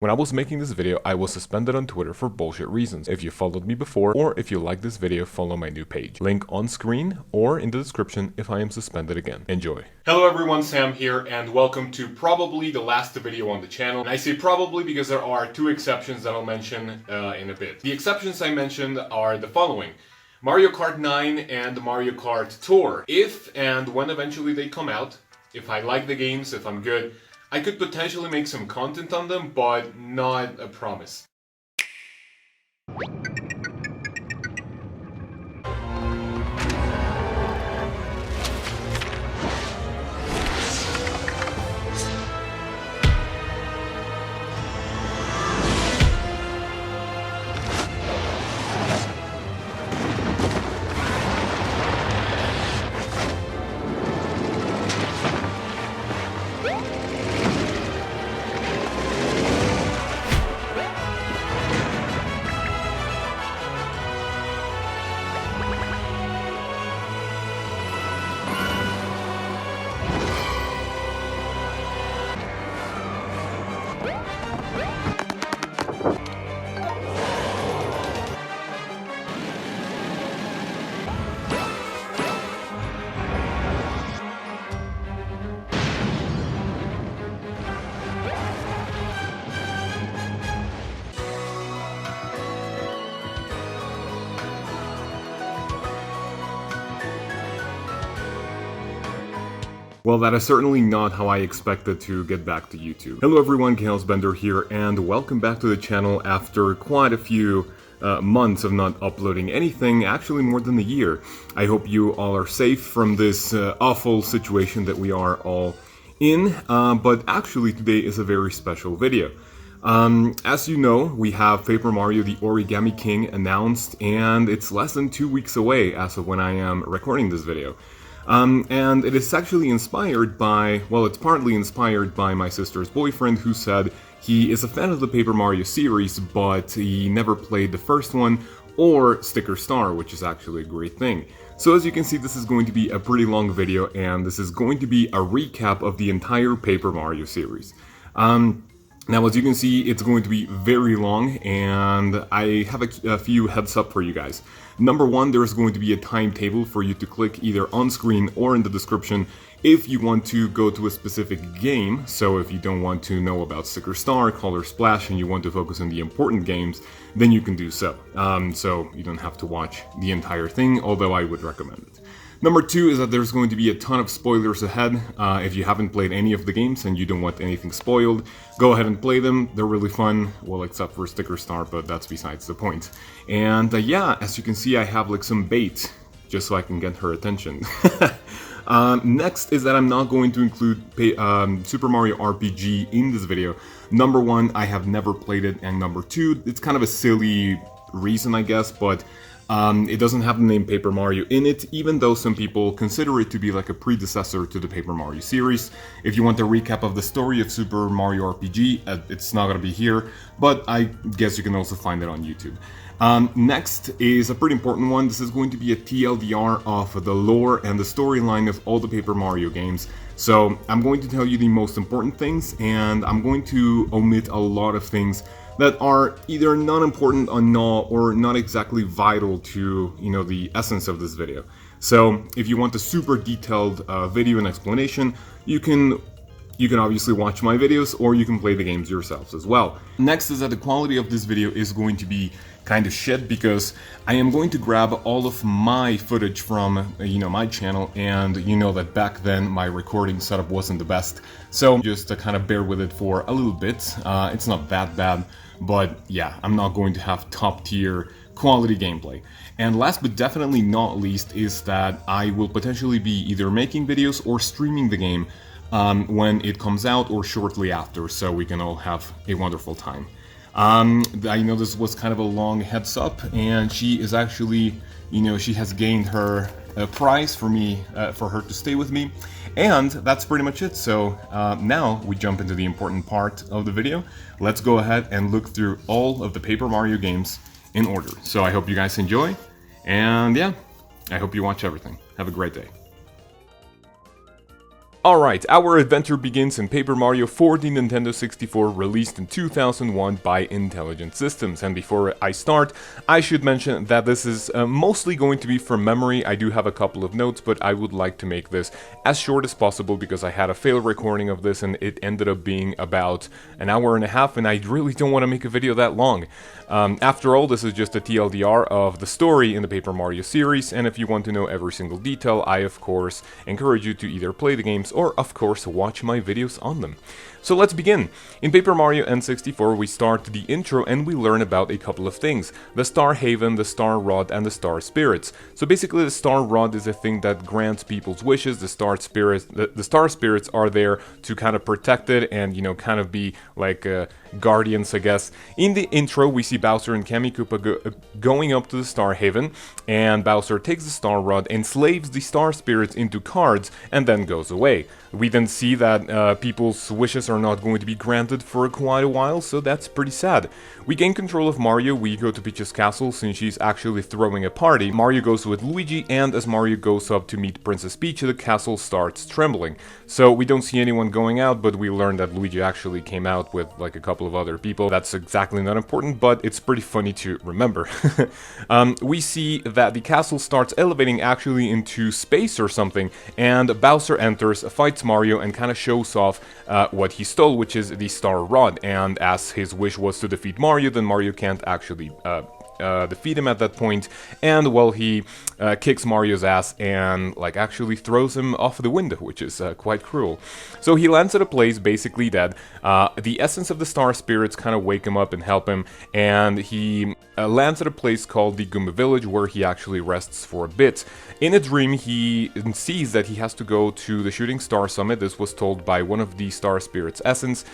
When I was making this video, I was suspended on Twitter for bullshit reasons. If you followed me before, or if you like this video, follow my new page. Link on screen or in the description if I am suspended again. Enjoy. Hello everyone, Sam here, and welcome to probably the last video on the channel. And I say probably because there are two exceptions that I'll mention in a bit. The exceptions I mentioned are the following: Mario Kart 9 and Mario Kart Tour. If and when eventually they come out, if I like the games, if I'm good, I could potentially make some content on them, but not a promise. Well, that is certainly not how I expected to get back to YouTube. Hello everyone, kaozbender here, and welcome back to the channel after quite a few months of not uploading anything, actually more than a year. I hope you all are safe from this awful situation that we are all in, but actually today is a very special video. As you know, we have Paper Mario the Origami King announced, and it's less than 2 weeks away as of when I am recording this video. And it is actually inspired by, well, it's partly inspired by my sister's boyfriend, who said he is a fan of the Paper Mario series, but he never played the first one or Sticker Star, which is actually a great thing. So as you can see, this is going to be a pretty long video, and this is going to be a recap of the entire Paper Mario series. Now, as you can see, it's going to be very long, and I have a few heads up for you guys. Number one, there's going to be a timetable for you to click either on screen or in the description if you want to go to a specific game. So if you don't want to know about Sticker Star, Color Splash, and you want to focus on the important games, then you can do so. So you don't have to watch the entire thing, although I would recommend it. Number two is that there's going to be a ton of spoilers ahead. If you haven't played any of the games and you don't want anything spoiled, go ahead and play them. They're really fun, well, except for Sticker Star, but that's besides the point. And yeah, as you can see, I have like some bait, just so I can get her attention. Next is that I'm not going to include Super Mario RPG in this video. Number one, I have never played it, and number two, it's kind of a silly reason, I guess, but it doesn't have the name Paper Mario in it, even though some people consider it to be like a predecessor to the Paper Mario series. If you want a recap of the story of Super Mario RPG, it's not gonna be here, but I guess you can also find it on YouTube. Next is a pretty important one. This is going to be a TLDR of the lore and the storyline of all the Paper Mario games. So I'm going to tell you the most important things, and I'm going to omit a lot of things that are either not important or not exactly vital to, you know, the essence of this video. So if you want a super detailed video and explanation, you can obviously watch my videos, or you can play the games yourselves as well. Next is that the quality of this video is going to be kind of shit, because I am going to grab all of my footage from, you know, my channel, and you know that back then my recording setup wasn't the best, so just to kind of bear with it for a little bit. It's not that bad, but yeah, I'm not going to have top tier quality gameplay. And last but definitely not least is that I will potentially be either making videos or streaming the game when it comes out, or shortly after, so we can all have a wonderful time. I know this was kind of a long heads up, and she is actually, you know, she has gained her prize for me, for her to stay with me, and that's pretty much it. So now we jump into the important part of the video. Let's go ahead and look through all of the Paper Mario games in order. So I hope you guys enjoy, and yeah, I hope you watch everything. Have a great day. Alright, our adventure begins in Paper Mario for the Nintendo 64, released in 2001 by Intelligent Systems. And before I start, I should mention that this is mostly going to be from memory. I do have a couple of notes, but I would like to make this as short as possible because I had a failed recording of this and it ended up being about an hour and a half, and I really don't want to make a video that long. After all, this is just a TLDR of the story in the Paper Mario series, and if you want to know every single detail, I of course encourage you to either play the games or of course watch my videos on them. So let's begin. In Paper Mario N64 we start the intro and we learn about a couple of things: the Star Haven, the Star Rod, and the Star Spirits. So basically the Star Rod is a thing that grants people's wishes. The Star Spirits are there to kind of protect it and, you know, kind of be like guardians, I guess. In the intro we see Bowser and Kammy Koopa going up to the Star Haven, and Bowser takes the Star Rod, enslaves the Star Spirits into cards, and then goes away. We then see that people's wishes are not going to be granted for quite a while, so that's pretty sad. We gain control of Mario, we go to Peach's castle since she's actually throwing a party. Mario goes with Luigi, and as Mario goes up to meet Princess Peach, the castle starts trembling. So we don't see anyone going out, but we learn that Luigi actually came out with like a couple of other people. That's exactly not important, but it's pretty funny to remember. We see that the castle starts elevating actually into space or something, and Bowser enters, fights Mario, and kind of shows off what he stole, which is the Star Rod. And as his wish was to defeat Mario, then Mario can't actually defeat him at that point, and well, he kicks Mario's ass and like actually throws him off the window, which is quite cruel. So he lands at a place basically dead. The essence of the Star Spirits kind of wake him up and help him, and he lands at a place called the Goomba Village, where he actually rests for a bit. In a dream, he sees that he has to go to the Shooting Star Summit. This was told by one of the Star Spirits' essence.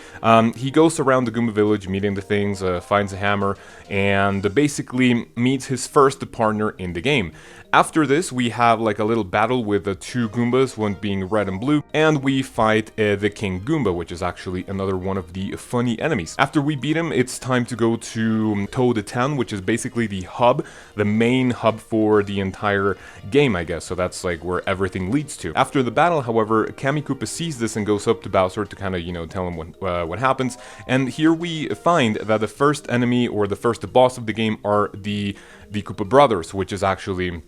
He goes around the Goomba Village, meeting the things, finds a hammer, and basically meets his first partner in the game. After this, we have like a little battle with the two Goombas, one being red and blue, and we fight the King Goomba, which is actually another one of the funny enemies. After we beat him, it's time to go to Toad Town, which is basically the hub, the main hub for the entire game, I guess, so that's like where everything leads to. After the battle, however, Kammy Koopa sees this and goes up to Bowser to kind of, you know, tell him what happens, and here we find that the first enemy, or the first boss of the game, are the Koopa brothers, which is actually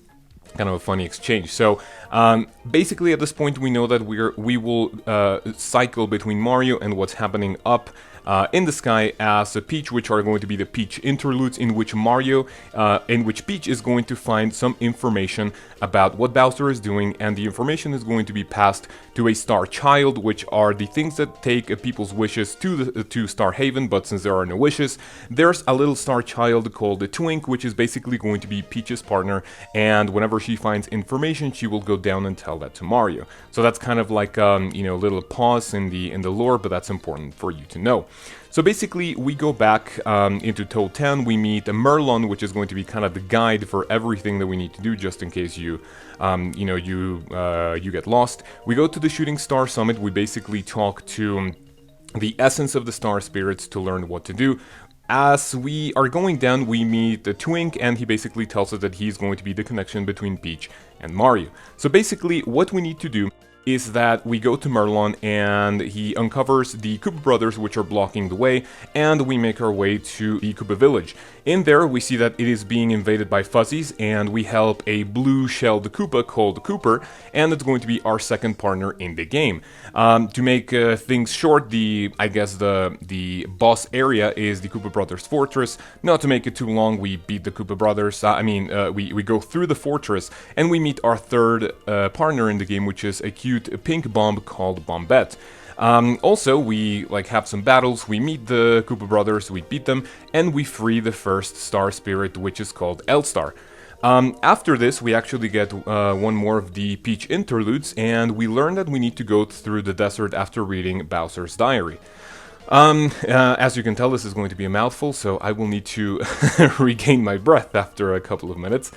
kind of a funny exchange. So basically at this point we know that we will cycle between Mario and what's happening up in the sky as a Peach, which are going to be the Peach interludes, in which Peach is going to find some information about what Bowser is doing, and the information is going to be passed to a Star Child, which are the things that take people's wishes to Star Haven. But since there are no wishes, there's a little Star Child called the Twink, which is basically going to be Peach's partner, and whenever she finds information, she will go down and tell that to Mario. So that's kind of like you know, a little pause in the lore, but that's important for you to know. So basically, we go back into Toad Town. We meet Merlon, which is going to be kind of the guide for everything that we need to do, just in case you get lost. We go to the Shooting Star Summit. We basically talk to the essence of the Star Spirits to learn what to do. As we are going down, we meet the Twink, and he basically tells us that he's going to be the connection between Peach and Mario. So basically, what we need to do is that we go to Merlon, and he uncovers the Koopa brothers, which are blocking the way, and we make our way to the Koopa Village. In there, we see that it is being invaded by Fuzzies, and we help a blue-shelled Koopa called Cooper, and it's going to be our second partner in the game. To make things short, the boss area is the Koopa Brothers Fortress. Not to make it too long, we beat the Koopa Brothers, we go through the fortress, and we meet our third partner in the game, which is a cute pink bomb called Bombette. Also, we have some battles, we meet the Koopa brothers, we beat them, and we free the first Star Spirit, which is called L-Star. After this, we actually get one more of the Peach interludes, and we learn that we need to go through the desert after reading Bowser's diary. As you can tell, this is going to be a mouthful, so I will need to regain my breath after a couple of minutes.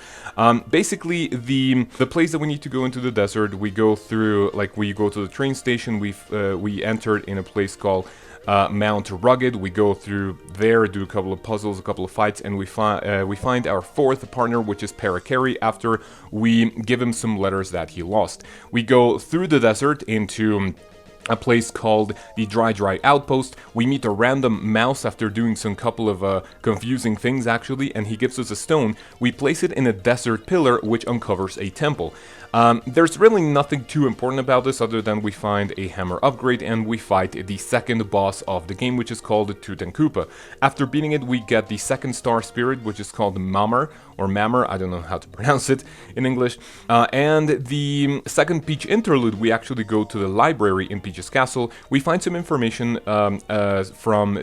Basically, the place that we need to go into the desert, we go through, we go to the train station, we entered in a place called Mount Rugged. We go through there, do a couple of puzzles, a couple of fights, and we find our fourth partner, which is Parakeri, after we give him some letters that he lost. We go through the desert into a place called the Dry Outpost. We meet a random mouse after doing some couple of confusing things actually, and he gives us a stone. We place it in a desert pillar which uncovers a temple. There's really nothing too important about this other than we find a hammer upgrade and we fight the second boss of the game, which is called Tutankupa. After beating it, we get the second star spirit, which is called Mammer, or Mammer, I don't know how to pronounce it in English. And the second Peach interlude, we actually go to the library in Peach's castle. We find some information from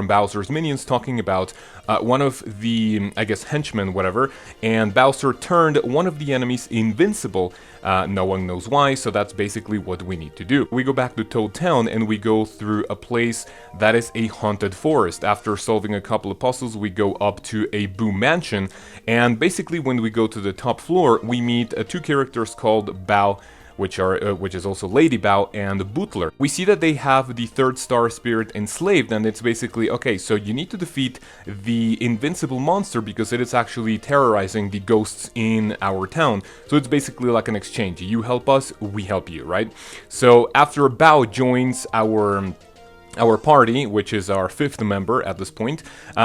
Bowser's minions talking about one of the, I guess, henchmen, whatever, and Bowser turned one of the enemies invincible. No one knows why, so that's basically what we need to do. We go back to Toad Town and we go through a place that is a haunted forest. After solving a couple of puzzles, we go up to a Boo Mansion, and basically when we go to the top floor, we meet two characters called Bow, which is also Lady Bow and Bootler. We see that they have the third star spirit enslaved, and it's basically, okay, so you need to defeat the invincible monster because it is actually terrorizing the ghosts in our town. So it's basically like an exchange. You help us, we help you, right? So after Bow joins our party, which is our fifth member at this point,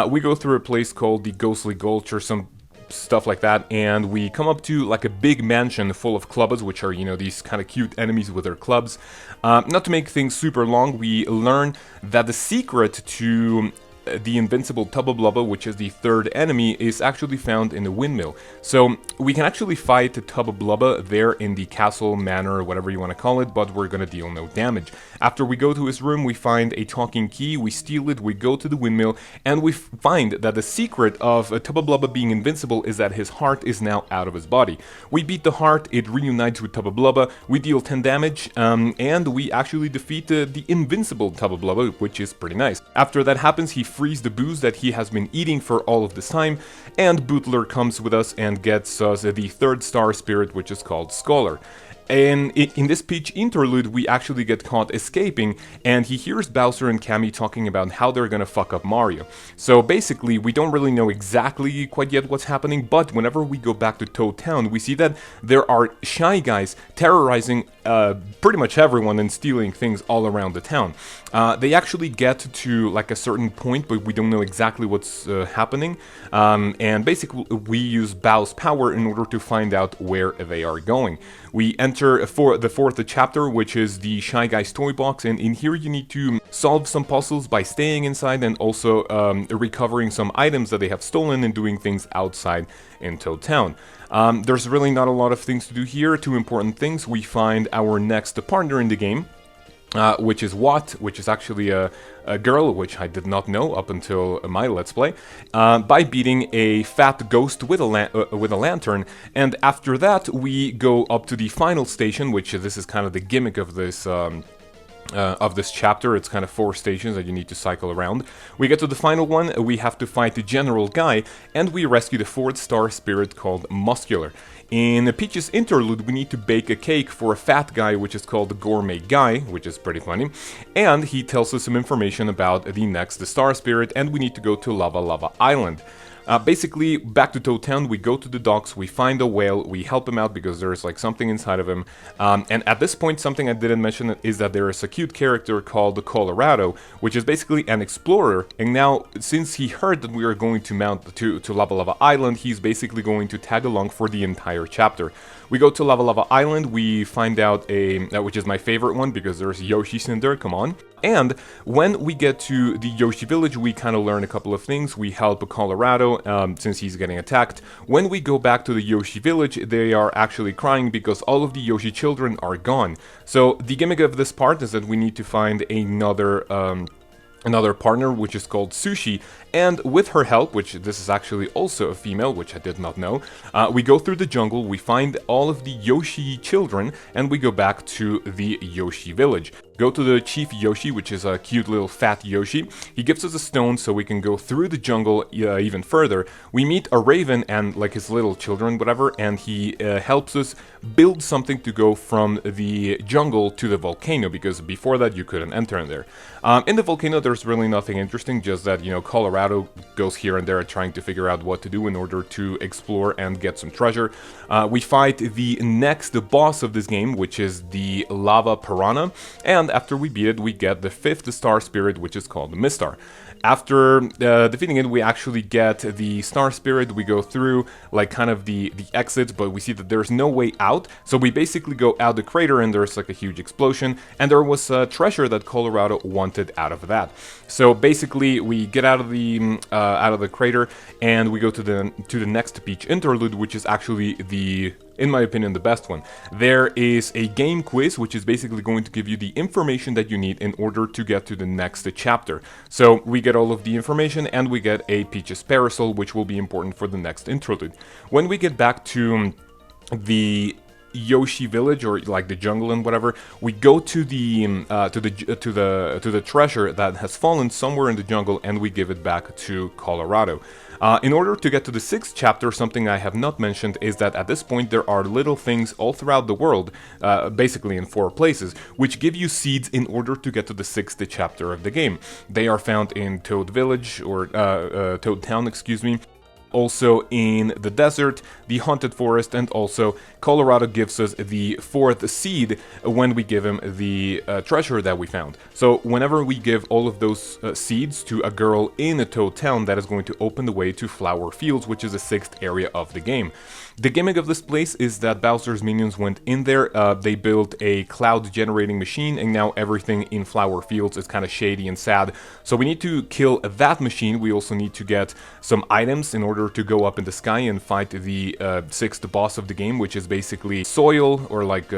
we go through a place called the Ghostly Gulch or some stuff like that, and we come up to like a big mansion full of clubbers, which are, you know, these kind of cute enemies with their clubs. Not to make things super long, we learn that the secret to the invincible Tubba Blubba, which is the third enemy, is actually found in the windmill. So we can actually fight Tubba Blubba there in the castle manor, or whatever you want to call it, but we're gonna deal no damage. After we go to his room, we find a talking key, we steal it, we go to the windmill, and we find that the secret of Tubba Blubba being invincible is that his heart is now out of his body. We beat the heart, it reunites with Tubba Blubba, we deal 10 damage, and we actually defeat the invincible Tubba Blubba, which is pretty nice. After that happens, he frees the booze that he has been eating for all of this time, and Bootler comes with us and gets us the third star spirit, which is called Scholar. And in this Peach interlude, we actually get caught escaping, and he hears Bowser and Cammy talking about how they're gonna fuck up Mario. So basically, we don't really know exactly quite yet what's happening, but whenever we go back to Toad Town, we see that there are Shy Guys terrorizing pretty much everyone and stealing things all around the town. They actually get to like a certain point, but we don't know exactly what's happening. And basically, we use Bow's power in order to find out where they are going. We enter for the fourth chapter, which is the Shy Guys toy box, and in here you need to solve some puzzles by staying inside and also recovering some items that they have stolen and doing things outside in Toad Town. There's really not a lot of things to do here. Two important things: we find our next partner in the game, which is Watt, which is actually a girl, which I did not know up until my Let's Play, by beating a fat ghost with a lantern. And after that, we go up to the final station, which this is kind of the gimmick of this chapter. It's kind of 4 stations that you need to cycle around. We get to the final one, we have to fight the General Guy, and we rescue the 4th star spirit called Muscular. In Peach's interlude, we need to bake a cake for a fat guy, which is called the Gourmet Guy, which is pretty funny, and he tells us some information about the next star spirit, and we need to go to Lava Lava Island. Basically, back to Toad Town, we go to the docks, we find a whale, we help him out because there's like something inside of him. And at this point, something I didn't mention is that there is a cute character called Colorado, which is basically an explorer. And now, since he heard that we are going to mount to Lava Lava Island, he's basically going to tag along for the entire chapter. We go to Lava Lava Island, we find out which is my favorite one because there's Yoshi's in there, come on. And when we get to the Yoshi village, we kind of learn a couple of things. We help Colorado since he's getting attacked. When we go back to the Yoshi village, they are actually crying because all of the Yoshi children are gone. So the gimmick of this part is that we need to find another partner, which is called Sushi, and with her help, which this is actually also a female, which I did not know, we go through the jungle, we find all of the Yoshi children, and we go back to the Yoshi village. go to the Chief Yoshi, which is a cute little fat Yoshi. He gives us a stone so we can go through the jungle even further. We meet a raven and like his little children, whatever, and he helps us build something to go from the jungle to the volcano, because before that you couldn't enter in there. In the volcano there's really nothing interesting, just that, you know, Colorado goes here and there trying to figure out what to do in order to explore and get some treasure. We fight the next boss of this game, which is the Lava Piranha, and after we beat it we get the 5th star spirit, which is called the Mistar. After defeating it, we actually get the Star Spirit. We go through like kind of the exit, but we see that there's no way out. So we basically go out the crater and there's like a huge explosion. And there was a treasure that Colorado wanted out of that. So basically we get out of the crater and we go to the next beach interlude, which is actually in my opinion, the best one. There is a game quiz, which is basically going to give you the information that you need in order to get to the next chapter. So we get all of the information and we get a Peach's Parasol, which will be important for the next interlude. When we get back to the Yoshi village, or like the jungle and whatever, we go to the treasure that has fallen somewhere in the jungle and we give it back to Colorado. In order to get to the 6th chapter, something I have not mentioned is that at this point there are little things all throughout the world, basically in 4 places, which give you seeds in order to get to the 6th chapter of the game. They are found in Toad Village, or Toad Town, excuse me. Also in the desert, the haunted forest, and also Colorado gives us the 4th seed when we give him the treasure that we found. So whenever we give all of those seeds to a girl in a Toad Town, that is going to open the way to Flower Fields, which is the 6th area of the game. The gimmick of this place is that Bowser's minions went in there, they built a cloud generating machine, and now everything in Flower Fields is kind of shady and sad. So we need to kill that machine. We also need to get some items in order to go up in the sky and fight the 6th boss of the game, which is basically soil, or like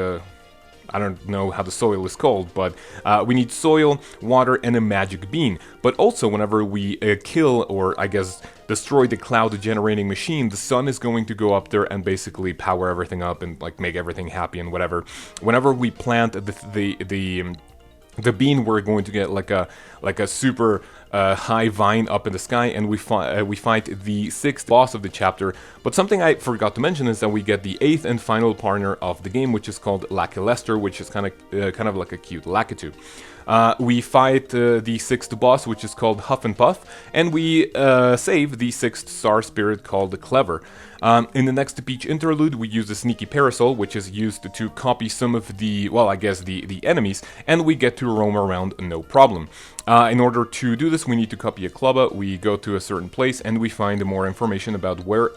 I don't know how the soil is called, but we need soil, water, and a magic bean. But also, whenever we kill, or I guess destroy the cloud generating machine, the sun is going to go up there and basically power everything up and like make everything happy and whatever. Whenever we plant the bean, we're going to get like a super high vine up in the sky, and we fight the 6th boss of the chapter. But something I forgot to mention is that we get the 8th and final partner of the game, which is called Lucky Lester, which is kind of like a cute Lakitu. We fight the 6th boss, which is called Huff and Puff, and we save the 6th star spirit called Clever. In the next beach interlude, we use the Sneaky Parasol, which is used to copy some of the, well, I guess the enemies, and we get to roam around no problem. In order to do this, we need to copy a Clubba. We go to a certain place and we find more information about where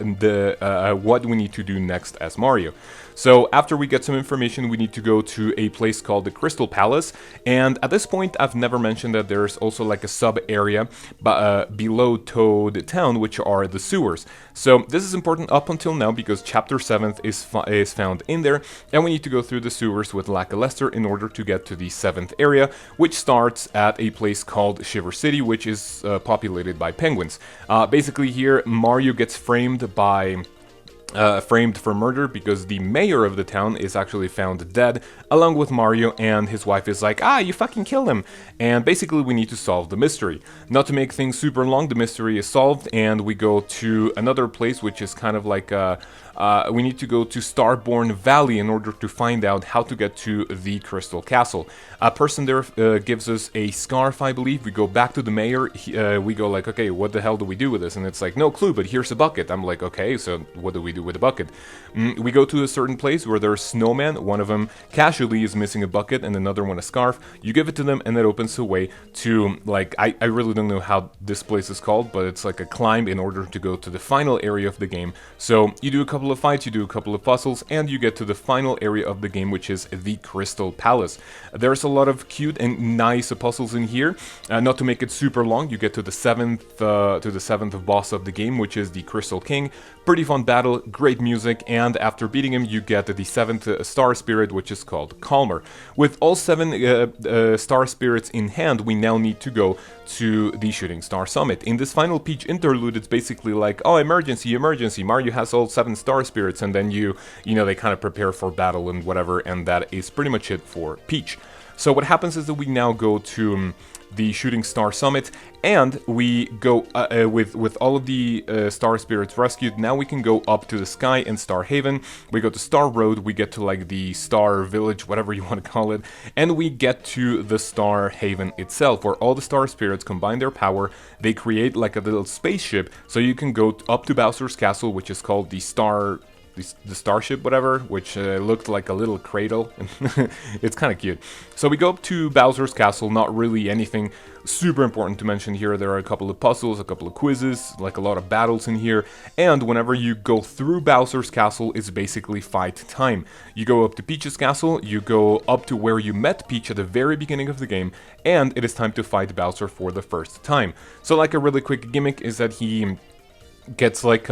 what we need to do next as Mario. So after we get some information, we need to go to a place called the Crystal Palace, and at this point I've never mentioned that there's also like a sub area below Toad Town, which are the sewers. So this is important up until now because chapter 7th is found in there, and we need to go through the sewers with Lucky Lester in order to get to the 7th area, which starts at a place called Shiver City, which is populated by penguins. Basically here Mario gets framed for murder because the mayor of the town is actually found dead along with Mario, and his wife is like, you fucking killed him, and basically we need to solve the mystery. Not to make things super long, the mystery is solved and we go to another place, which is kind of like we need to go to Starborn Valley in order to find out how to get to the Crystal Castle. A person there gives us a scarf, I believe. We go back to the mayor, we go like, okay, what the hell do we do with this? And it's like, no clue, but here's a bucket. I'm like, okay, so what do we do with the bucket? We go to a certain place where there's snowmen. One of them casually is missing a bucket and another one a scarf. You give it to them and it opens a way to, like, I really don't know how this place is called, but it's like a climb in order to go to the final area of the game. So you do a couple of fights, you do a couple of puzzles, and you get to the final area of the game, which is the Crystal Palace. There's a lot of cute and nice puzzles in here. Not to make it super long, you get to the seventh boss of the game, which is the Crystal King. Pretty fun battle, great music, and after beating him, you get the 7th star spirit, which is called Calmer. With all 7 star spirits in hand, we now need to go to the Shooting Star Summit. In this final Peach interlude, it's basically like, oh, emergency, emergency, Mario has all 7 star spirits, and then you know, they kind of prepare for battle and whatever, and that is pretty much it for Peach. So what happens is that we now go to the Shooting Star Summit, and we go with all of the Star Spirits rescued. Now we can go up to the sky in Star Haven. We go to Star Road, we get to like the Star Village, whatever you want to call it, and we get to the Star Haven itself, where all the Star Spirits combine their power. They create like a little spaceship, so you can go up to Bowser's Castle, which is called the Starship, whatever, which looked like a little cradle. It's kind of cute. So we go up to Bowser's Castle, not really anything super important to mention here. There are a couple of puzzles, a couple of quizzes, like a lot of battles in here, and whenever you go through Bowser's Castle, it's basically fight time. You go up to Peach's Castle, you go up to where you met Peach at the very beginning of the game, and it is time to fight Bowser for the first time. So like a really quick gimmick is that he gets like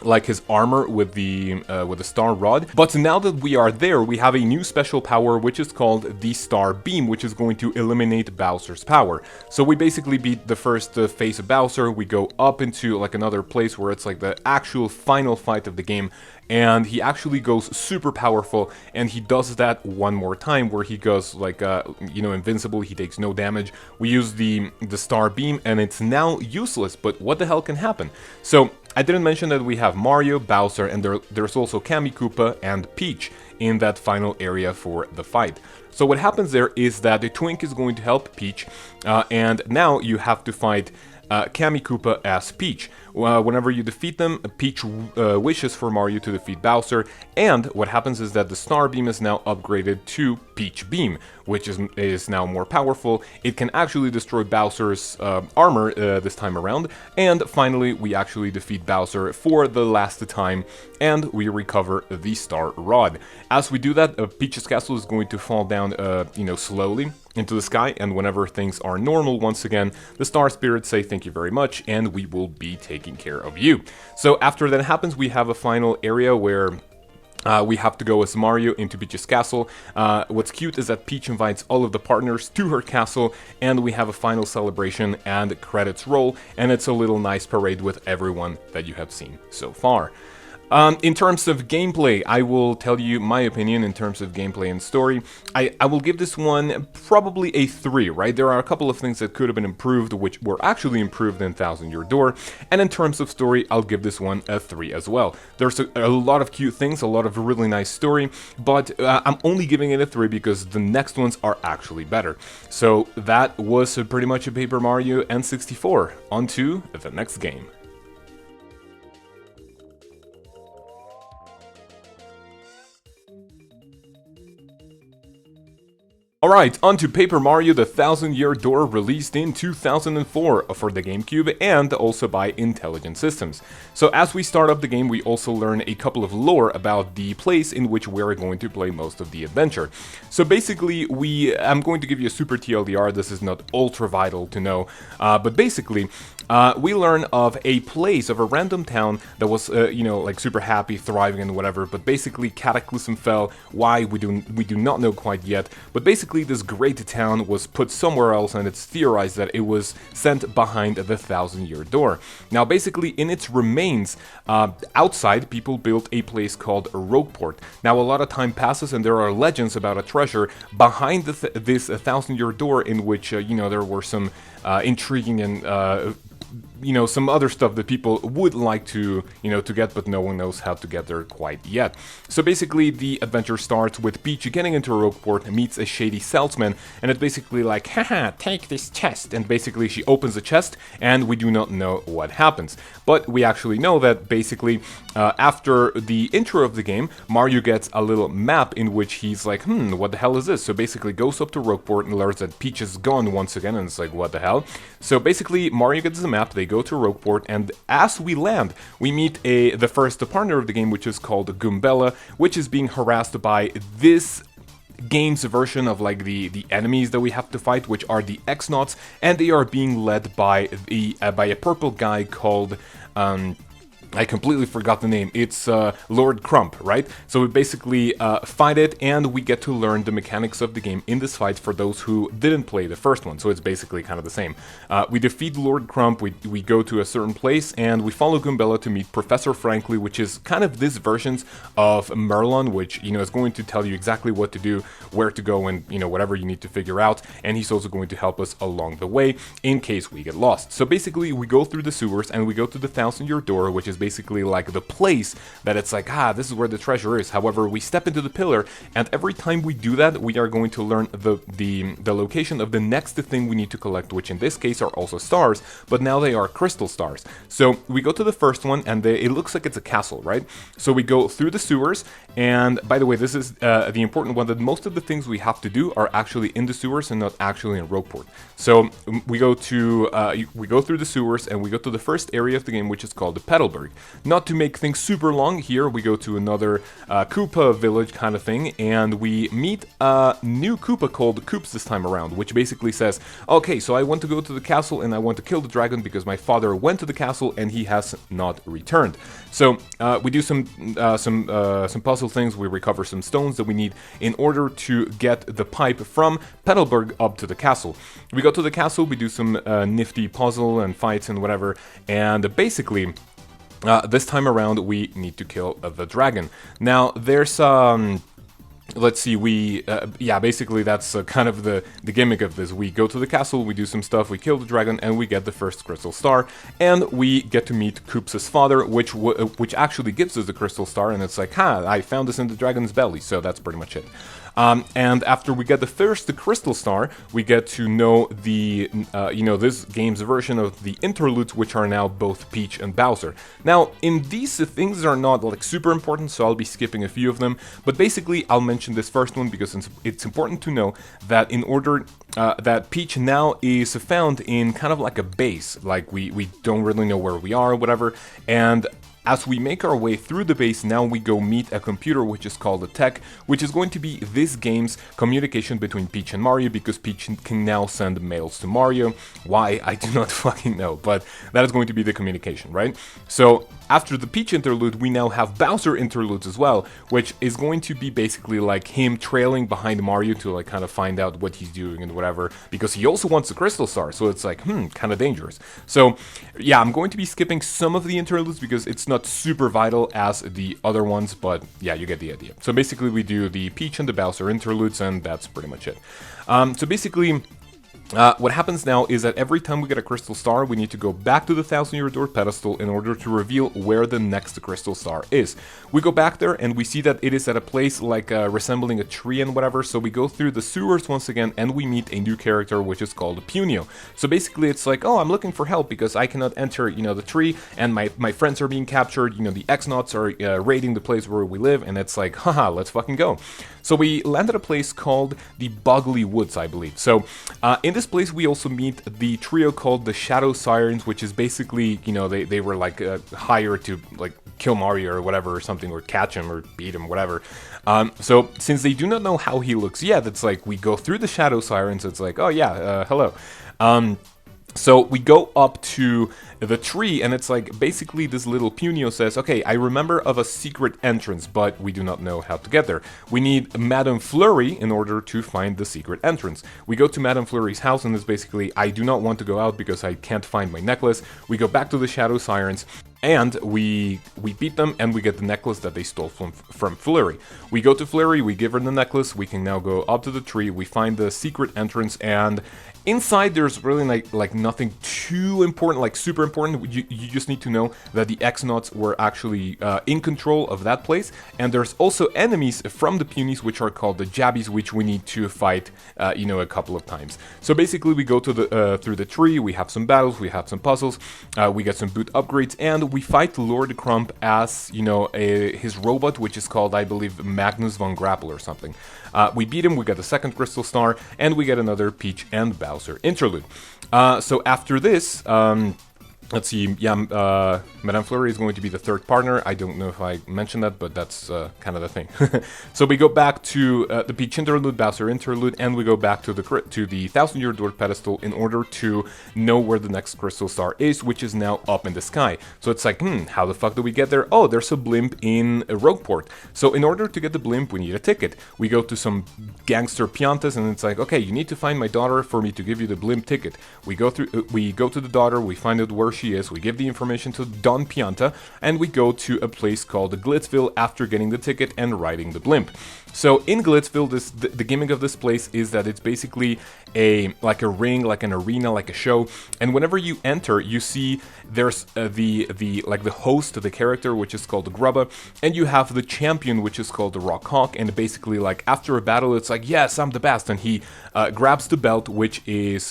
like his armor with the star rod. But now that we are there, we have a new special power, which is called the Star Beam, which is going to eliminate Bowser's power. So we basically beat the first phase of Bowser. We go up into like another place where it's like the actual final fight of the game, and he actually goes super powerful, and he does that one more time where he goes like invincible. He takes no damage. We use the Star Beam, and it's now useless, but what the hell can happen? So I didn't mention that we have Mario, Bowser, and there's also Kammy Koopa and Peach in that final area for the fight. So what happens there is that the Twink is going to help Peach, and now you have to fight Kammy Koopa as Peach. Whenever you defeat them, Peach wishes for Mario to defeat Bowser, and what happens is that the Star Beam is now upgraded to Peach Beam, which is now more powerful. It can actually destroy Bowser's armor this time around, and finally we actually defeat Bowser for the last time, and we recover the Star Rod. As we do that, Peach's Castle is going to fall down, slowly into the sky, and whenever things are normal once again, the Star Spirits say thank you very much, and we will be taking care of you. So after that happens, we have a final area where we have to go as Mario into Peach's castle. What's cute is that Peach invites all of the partners to her castle, and we have a final celebration and credits roll, and it's a little nice parade with everyone that you have seen so far. In terms of gameplay, I will tell you my opinion in terms of gameplay and story. I will give this one probably a 3, right? There are a couple of things that could have been improved, which were actually improved in Thousand Year Door, and in terms of story, I'll give this one a 3 as well. There's a lot of cute things, a lot of really nice story, but I'm only giving it a 3 because the next ones are actually better. So that was pretty much a Paper Mario N64. On to the next game. Alright, on to Paper Mario the Thousand Year Door, released in 2004 for the GameCube and also by Intelligent Systems. So as we start up the game, we also learn a couple of lore about the place in which we're going to play most of the adventure. So basically, I'm going to give you a super TLDR, this is not ultra vital to know, but basically, we learn of a place, of a random town that was, like super happy, thriving and whatever, but basically Cataclysm fell. Why, we do not know quite yet, but basically this great town was put somewhere else, and it's theorized that it was sent behind the Thousand Year Door. Now basically in its remains, outside, people built a place called Rogueport. Now a lot of time passes and there are legends about a treasure behind this Thousand Year Door in which, there were some intriguing and some other stuff that people would like to, to get, but no one knows how to get there quite yet. So basically, the adventure starts with Peach getting into Rogueport, meets a shady salesman, and it's basically like, haha, take this chest, and basically she opens the chest, and we do not know what happens. But we actually know that basically, after the intro of the game, Mario gets a little map in which he's like, what the hell is this? So basically goes up to Rogueport and learns that Peach is gone once again, and it's like, what the hell? So basically, Mario gets the map, they go to Rogueport, and as we land, we meet the first partner of the game, which is called Goombella, which is being harassed by this game's version of like the enemies that we have to fight, which are the X-Nauts, and they are being led by a purple guy called I completely forgot the name. It's Lord Crump, right? So we basically fight it, and we get to learn the mechanics of the game in this fight for those who didn't play the first one. So it's basically kind of the same. We defeat Lord Crump, we go to a certain place, and we follow Goombella to meet Professor Frankly, which is kind of this versions of Merlon, which, you know, is going to tell you exactly what to do, where to go, and, you know, whatever you need to figure out. And he's also going to help us along the way in case we get lost. So basically, we go through the sewers, and we go to the 1,000-year door, which is basically like the place that it's like, this is where the treasure is. However, we step into the pillar, and every time we do that, we are going to learn the location of the next thing we need to collect, which in this case are also stars, but now they are crystal stars. So we go to the first one, and it looks like it's a castle, right? So we go through the sewers, and by the way, this is the important one, that most of the things we have to do are actually in the sewers and not actually in Rogueport. So we go through the sewers, and we go to the first area of the game, which is called the Petalburg. Not to make things super long here, we go to another Koopa village kind of thing, and we meet a new Koopa called Koops this time around, which basically says, okay, so I want to go to the castle and I want to kill the dragon because my father went to the castle and he has not returned. So we do some puzzle things. We recover some stones that we need in order to get the pipe from Petalburg up to the castle. We go to the castle, we do some nifty puzzle and fights and whatever, and basically this time around we need to kill the dragon. Now there's let's see, basically that's kind of the gimmick of this. We go to the castle, we do some stuff, we kill the dragon, and we get the first crystal star, and we get to meet Koops' father, which actually gives us the crystal star, and it's like, I found this in the dragon's belly, so that's pretty much it. And after we get the crystal star, we get to know this game's version of the interludes, which are now both Peach and Bowser. Now, in these things are not like super important, so I'll be skipping a few of them, but basically I'll mention this first one because it's important to know that in order that Peach now is found in kind of like a base, like we don't really know where we are or whatever, and as we make our way through the base, now we go meet a computer which is called a tech, which is going to be this game's communication between Peach and Mario, because Peach can now send mails to Mario. Why? I do not fucking know, but that is going to be the communication, right? So after the Peach interlude, we now have Bowser interludes as well, which is going to be basically like him trailing behind Mario to like kind of find out what he's doing and whatever, because he also wants the crystal star, so it's like, kind of dangerous. So yeah, I'm going to be skipping some of the interludes because it's not super vital as the other ones, but yeah, you get the idea. So basically we do the Peach and the Bowser interludes, and that's pretty much it. So basically, what happens now is that every time we get a crystal star, we need to go back to the 1,000-year door pedestal in order to reveal where the next crystal star is. We go back there and we see that it is at a place like resembling a tree and whatever, so we go through the sewers once again and we meet a new character which is called Punio. So basically it's like, oh, I'm looking for help because I cannot enter, the tree, and my friends are being captured, the X-Nauts are raiding the place where we live, and it's like, haha, let's fucking go. So we land at a place called the Boggly Woods, I believe. So in this place we also meet the trio called the Shadow Sirens, which is basically, they were like hired to like kill Mario or whatever or something, or catch him or beat him, whatever. So since they do not know how he looks yet, it's like we go through the Shadow Sirens, it's like, oh yeah, hello. So we go up to the tree, and it's like basically this little Punio says, okay, I remember of a secret entrance, but we do not know how to get there. We need Madame Flurry in order to find the secret entrance. We go to Madame Flurry's house, and it's basically, I do not want to go out because I can't find my necklace. We go back to the Shadow Sirens, and we beat them, and we get the necklace that they stole from Flurry. We go to Flurry, we give her the necklace, we can now go up to the tree, we find the secret entrance, and inside there's really like nothing too important, like super important. You just need to know that the X-Nauts were actually in control of that place, and there's also enemies from the Punies which are called the Jabbies, which we need to fight a couple of times. So basically we go to the through the tree, we have some battles, we have some puzzles, we get some boot upgrades, and we fight Lord Crump as his robot, which is called, I believe, Magnus von Grapple or something. We beat him, we get the second crystal star, and we get another Peach and Bowser interlude. So after this, Let's see, yeah, Madame Fleury is going to be the third partner. I don't know if I mentioned that, but that's kind of the thing. So we go back to the Peach Interlude, Bowser Interlude, and we go back to the 1,000-year door pedestal in order to know where the next crystal star is, which is now up in the sky. So it's like, how the fuck do we get there? Oh, there's a blimp in Rogueport. So in order to get the blimp, we need a ticket. We go to some gangster piantas, and it's like, okay, you need to find my daughter for me to give you the blimp ticket. We go to the daughter, we find out where she is, we give the information to Don Pianta, and we go to a place called Glitzville after getting the ticket and riding the blimp. So in Glitzville, the gimmick of this place is that it's basically like a ring, like an arena, like a show. And whenever you enter, you see there's the host, the character, which is called the Grubba, and you have the champion, which is called the Rock Hawk. And basically, like after a battle, it's like, yes, I'm the best, and he grabs the belt, which has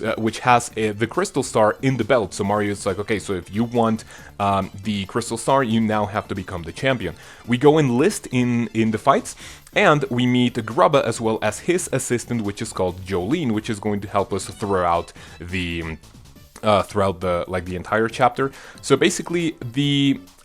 the crystal star in the belt. So Mario is like, okay, so if you want the crystal star, you now have to become the champion. We go enlist in the fights. And we meet Grubba as well as his assistant, which is called Jolene, which is going to help us throughout the entire chapter. So basically,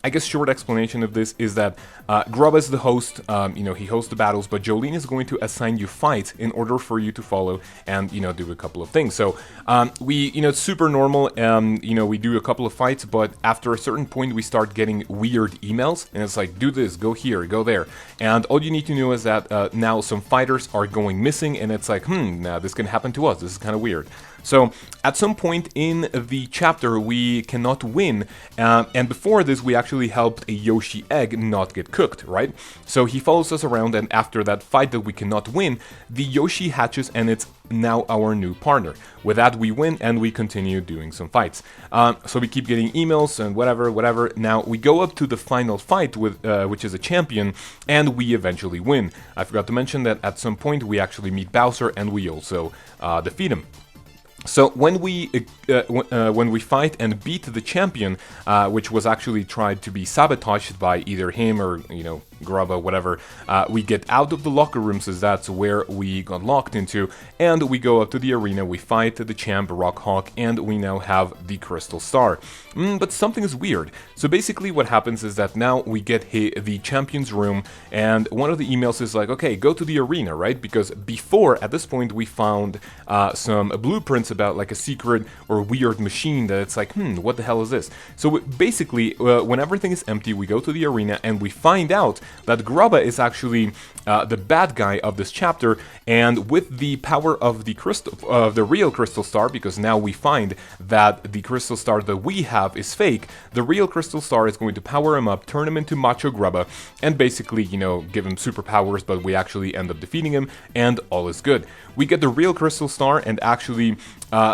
I guess short explanation of this is that Grubba is the host, he hosts the battles, but Jolene is going to assign you fights in order for you to follow and, do a couple of things. So it's super normal, we do a couple of fights, but after a certain point we start getting weird emails, and it's like, do this, go here, go there. And all you need to know is that now some fighters are going missing, and it's like, now this can happen to us, this is kind of weird. So at some point in the chapter we cannot win, and before this we actually helped a Yoshi egg not get cooked, right? So he follows us around, and after that fight that we cannot win, the Yoshi hatches and it's now our new partner. With that we win and we continue doing some fights. So we keep getting emails and whatever. Now we go up to the final fight with which is a champion, and we eventually win. I forgot to mention that at some point we actually meet Bowser and we also defeat him. So when we fight and beat the champion, which was actually tried to be sabotaged by either him or Grubba, whatever, we get out of the locker rooms, as that's where we got locked into, and we go up to the arena, we fight the champ Rock Hawk, and we now have the crystal star. But something is weird. So basically what happens is that now we get the champion's room, and one of the emails is like, okay, go to the arena, right? Because before, at this point, we found some blueprints about like a secret or weird machine that it's like, what the hell is this? So basically, when everything is empty, we go to the arena and we find out that Grubba is actually the bad guy of this chapter, and with the power of the real crystal star, because now we find that the crystal star that we have is fake, the real crystal star is going to power him up, turn him into Macho Grubba, and basically, give him superpowers, but we actually end up defeating him, and all is good. We get the real crystal star, and actually,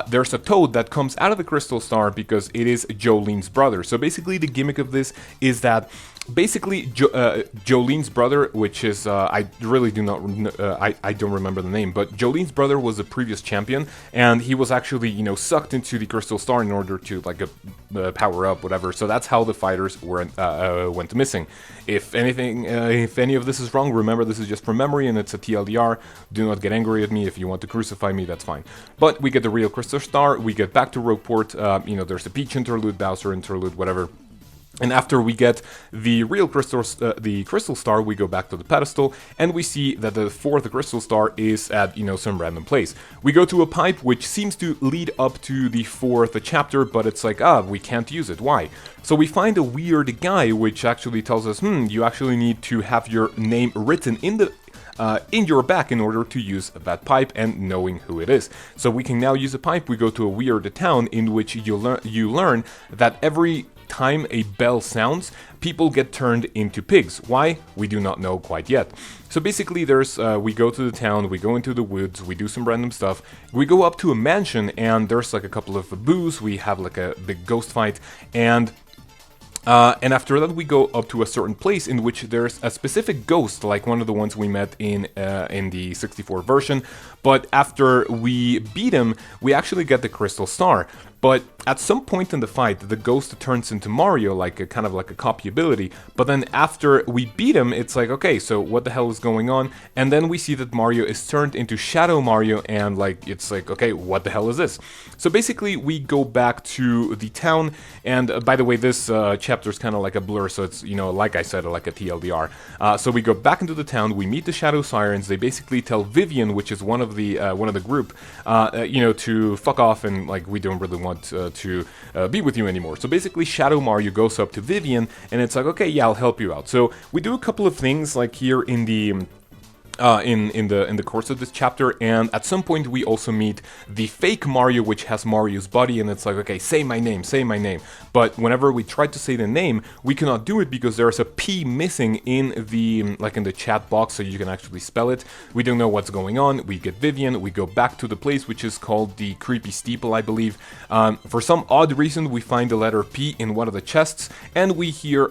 there's a toad that comes out of the crystal star because it is Jolene's brother. So basically, the gimmick of this is that Jolene's brother, which is I really do not I don't remember the name, but Jolene's brother was a previous champion, and he was actually sucked into the crystal star in order to power up, whatever. So that's how the fighters went missing. If any of this is wrong, remember this is just from memory and it's a TLDR. Do not get angry at me. If you want to crucify me, that's fine. But we get the real crystal star. We get back to Rogueport. There's the Peach interlude, Bowser interlude, whatever. And after we get the real crystal star, we go back to the pedestal, and we see that the fourth crystal star is at, some random place. We go to a pipe which seems to lead up to the fourth chapter, but it's like, we can't use it. Why? So we find a weird guy which actually tells us, you actually need to have your name written in your back in order to use that pipe and knowing who it is. So we can now use a pipe. We go to a weird town in which you learn that every time a bell sounds, people get turned into pigs. Why? We do not know quite yet. So basically we go to the town, we go into the woods, we do some random stuff, we go up to a mansion, and there's a couple of boos, we have a big ghost fight, and after that we go up to a certain place in which there's a specific ghost, like one of the ones we met in the 64 version, but after we beat him, we actually get the crystal star. but at some point in the fight, the ghost turns into Mario, like a kind of like a copy ability, but then after we beat him, it's like, okay, so what the hell is going on? And then we see that Mario is turned into Shadow Mario, and like, it's like, okay, what the hell is this? So basically, we go back to the town, and by the way, this chapter is kind of like a blur, so it's, you know, like I said, like a TLDR. So we go back into the town, we meet the Shadow Sirens, they basically tell Vivian, which is one of the group, you know, to fuck off, and like, we don't really want to be with you anymore. So basically, Shadow Mario goes up to Vivian, and it's like, okay, yeah, I'll help you out. So we do a couple of things, like here in the in the course of this chapter, and at some point we also meet the fake Mario, which has Mario's body, and it's like, okay, say my name, but whenever we try to say the name, we cannot do it because there's a P missing in the like in the chat box, so you can actually spell it. We don't know what's going on. We get Vivian, we go back to the place which is called the Creepy Steeple, I believe. For some odd reason, we find the letter P in one of the chests, and we hear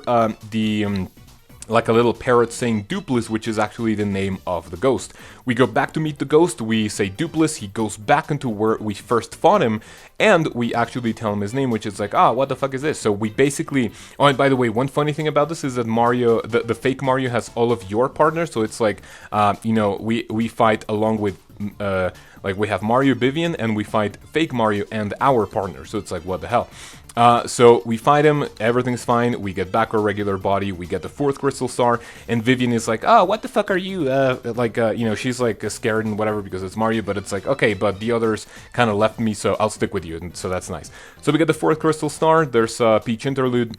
like a little parrot saying Dupless, which is actually the name of the ghost. We go back to meet the ghost, we say Dupless, he goes back into where we first fought him, and we actually tell him his name, which is like, what the fuck is this? So we basically, oh, and by the way, one funny thing about this is that Mario, the fake Mario has all of your partners, so it's like, you know, we fight along with, like we have Mario, Vivian, and we fight fake Mario and our partner, so it's like, what the hell? So we fight him, everything's fine, we get back our regular body, we get the 4th crystal star, and Vivian is like, what the fuck are you, you know, she's like scared and whatever because it's Mario, but it's like, okay, but the others kind of left me, so I'll stick with you, and so that's nice. So we get the 4th crystal star, there's Peach interlude,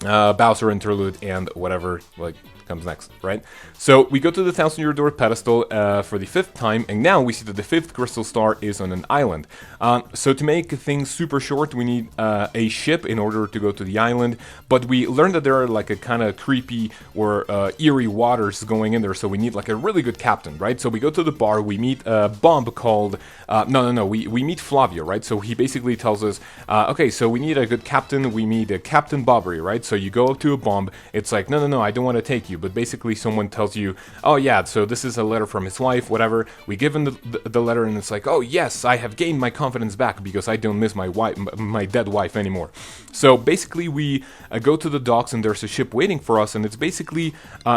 Bowser interlude, and whatever, like, comes next, right? So we go to the 1,000-year-door pedestal for the 5th time, and now we see that the 5th crystal star is on an island. So to make things super short, we need a ship in order to go to the island, but we learned that there are like a kind of creepy or eerie waters going in there, so we need like a really good captain, right? So we go to the bar, we meet a bomb called, we meet Flavio, right? So he basically tells us, okay, so we need a good captain, we need a Captain Bobbery, right? So you go up to a bomb, it's like, no, I don't want to take you, but basically someone tells you, oh yeah, so this is a letter from his wife, whatever. We give him the letter, and it's like, oh yes, I have gained my confidence back because I don't miss my wife, my dead wife anymore. So basically we go to the docks, and there's a ship waiting for us, and it's basically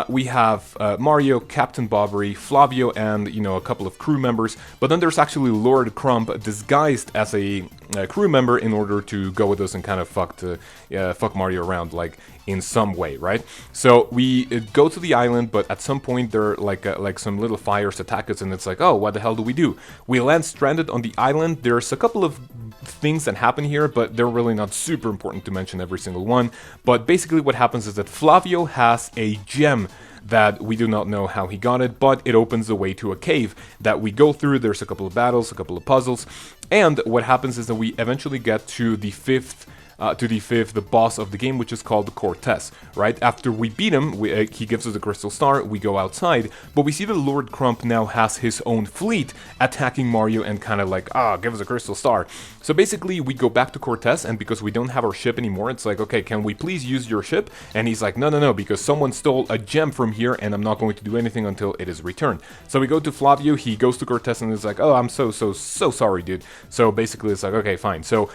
we have Mario, Captain Bobbery, Flavio, and you know, a couple of crew members, but then there's actually Lord Crump disguised as a crew member in order to go with us and kind of fuck Mario around, like in some way, right? So we go to the island, but at some point there are like some little fires attack us, and it's like, oh, what the hell do we do? We land stranded on the island. There's a couple of things that happen here, but they're really not super important to mention every single one. But basically what happens is that Flavio has a gem that we do not know how he got it, but it opens the way to a cave that we go through. There's a couple of battles, a couple of puzzles, and what happens is that we eventually get to the fifth, the boss of the game, which is called Cortez, right? After we beat him, he gives us a crystal star, we go outside, but we see that Lord Crump now has his own fleet attacking Mario and kind of like, give us a crystal star. So basically, we go back to Cortez, and because we don't have our ship anymore, it's like, okay, can we please use your ship? And he's like, no, because someone stole a gem from here, and I'm not going to do anything until it is returned. So we go to Flavio, he goes to Cortez, and is like, oh, I'm so sorry, dude. So basically, it's like, okay, fine. So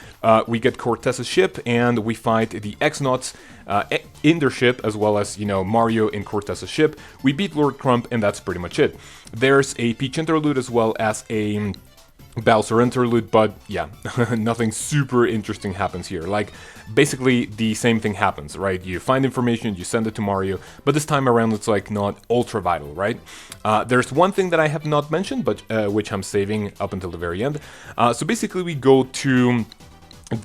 we get Cortez's ship, and we fight the X-Nauts in their ship, as well as, you know, Mario in Cortez's ship. We beat Lord Crump, and that's pretty much it. There's a Peach interlude as well as a Bowser interlude, but yeah, nothing super interesting happens here. Like, basically the same thing happens, right? You find information, you send it to Mario, but this time around it's like not ultra vital, right? There's one thing that I have not mentioned, but which I'm saving up until the very end. So basically we go to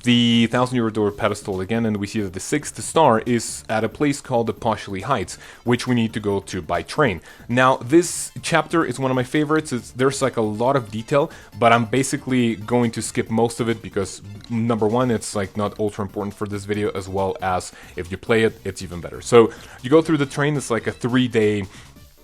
the 1,000-year-door pedestal again, and we see that the 6th star is at a place called the Poshley Heights, which we need to go to by train. Now, this chapter is one of my favorites. There's like a lot of detail, but I'm basically going to skip most of it because, number one, it's like not ultra important for this video, as well as if you play it, it's even better. So you go through the train. It's like a 3-day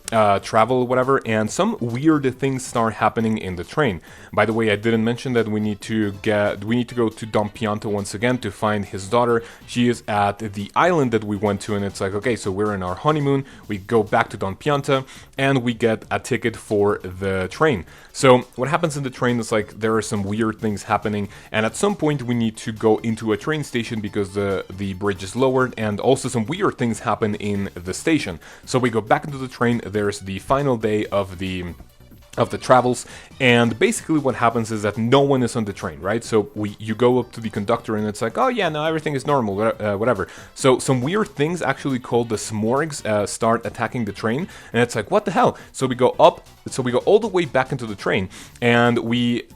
travel, whatever, and some weird things start happening in the train. By the way, I didn't mention that we need to go to Don Pianta once again to find his daughter. She is at the island that we went to, and it's like, okay, so we're in our honeymoon, we go back to Don Pianta, and we get a ticket for the train. So what happens in the train is like there are some weird things happening, and at some point we need to go into a train station because the bridge is lowered, and also some weird things happen in the station. So we go back into the train. There's the final day of the travels, and basically what happens is that no one is on the train, right? So you go up to the conductor and it's like, oh yeah, no, everything is normal, whatever. So some weird things actually called the smorgs start attacking the train, and it's like, what the hell? So we go all the way back into the train, and we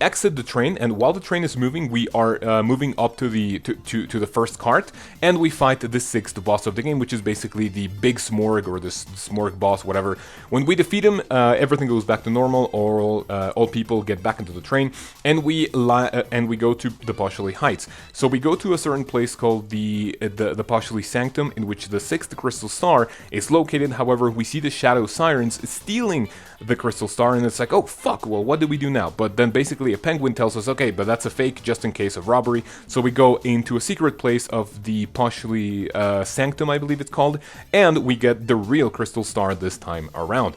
exit the train, and while the train is moving, we are moving up to the first cart, and we fight the 6th boss of the game, which is basically the big smorg, or the smorg boss, whatever. When we defeat him, everything goes back to normal. All people get back into the train, and we go to the Postuli Heights. So we go to a certain place called the Postuli Sanctum, in which the 6th crystal star is located. However, we see the Shadow Sirens stealing the crystal star, and it's like, oh fuck, well, what do we do now? But then basically a penguin tells us, okay, but that's a fake, just in case of robbery. So we go into a secret place of the Postuli Sanctum, I believe it's called, and we get the real crystal star this time around.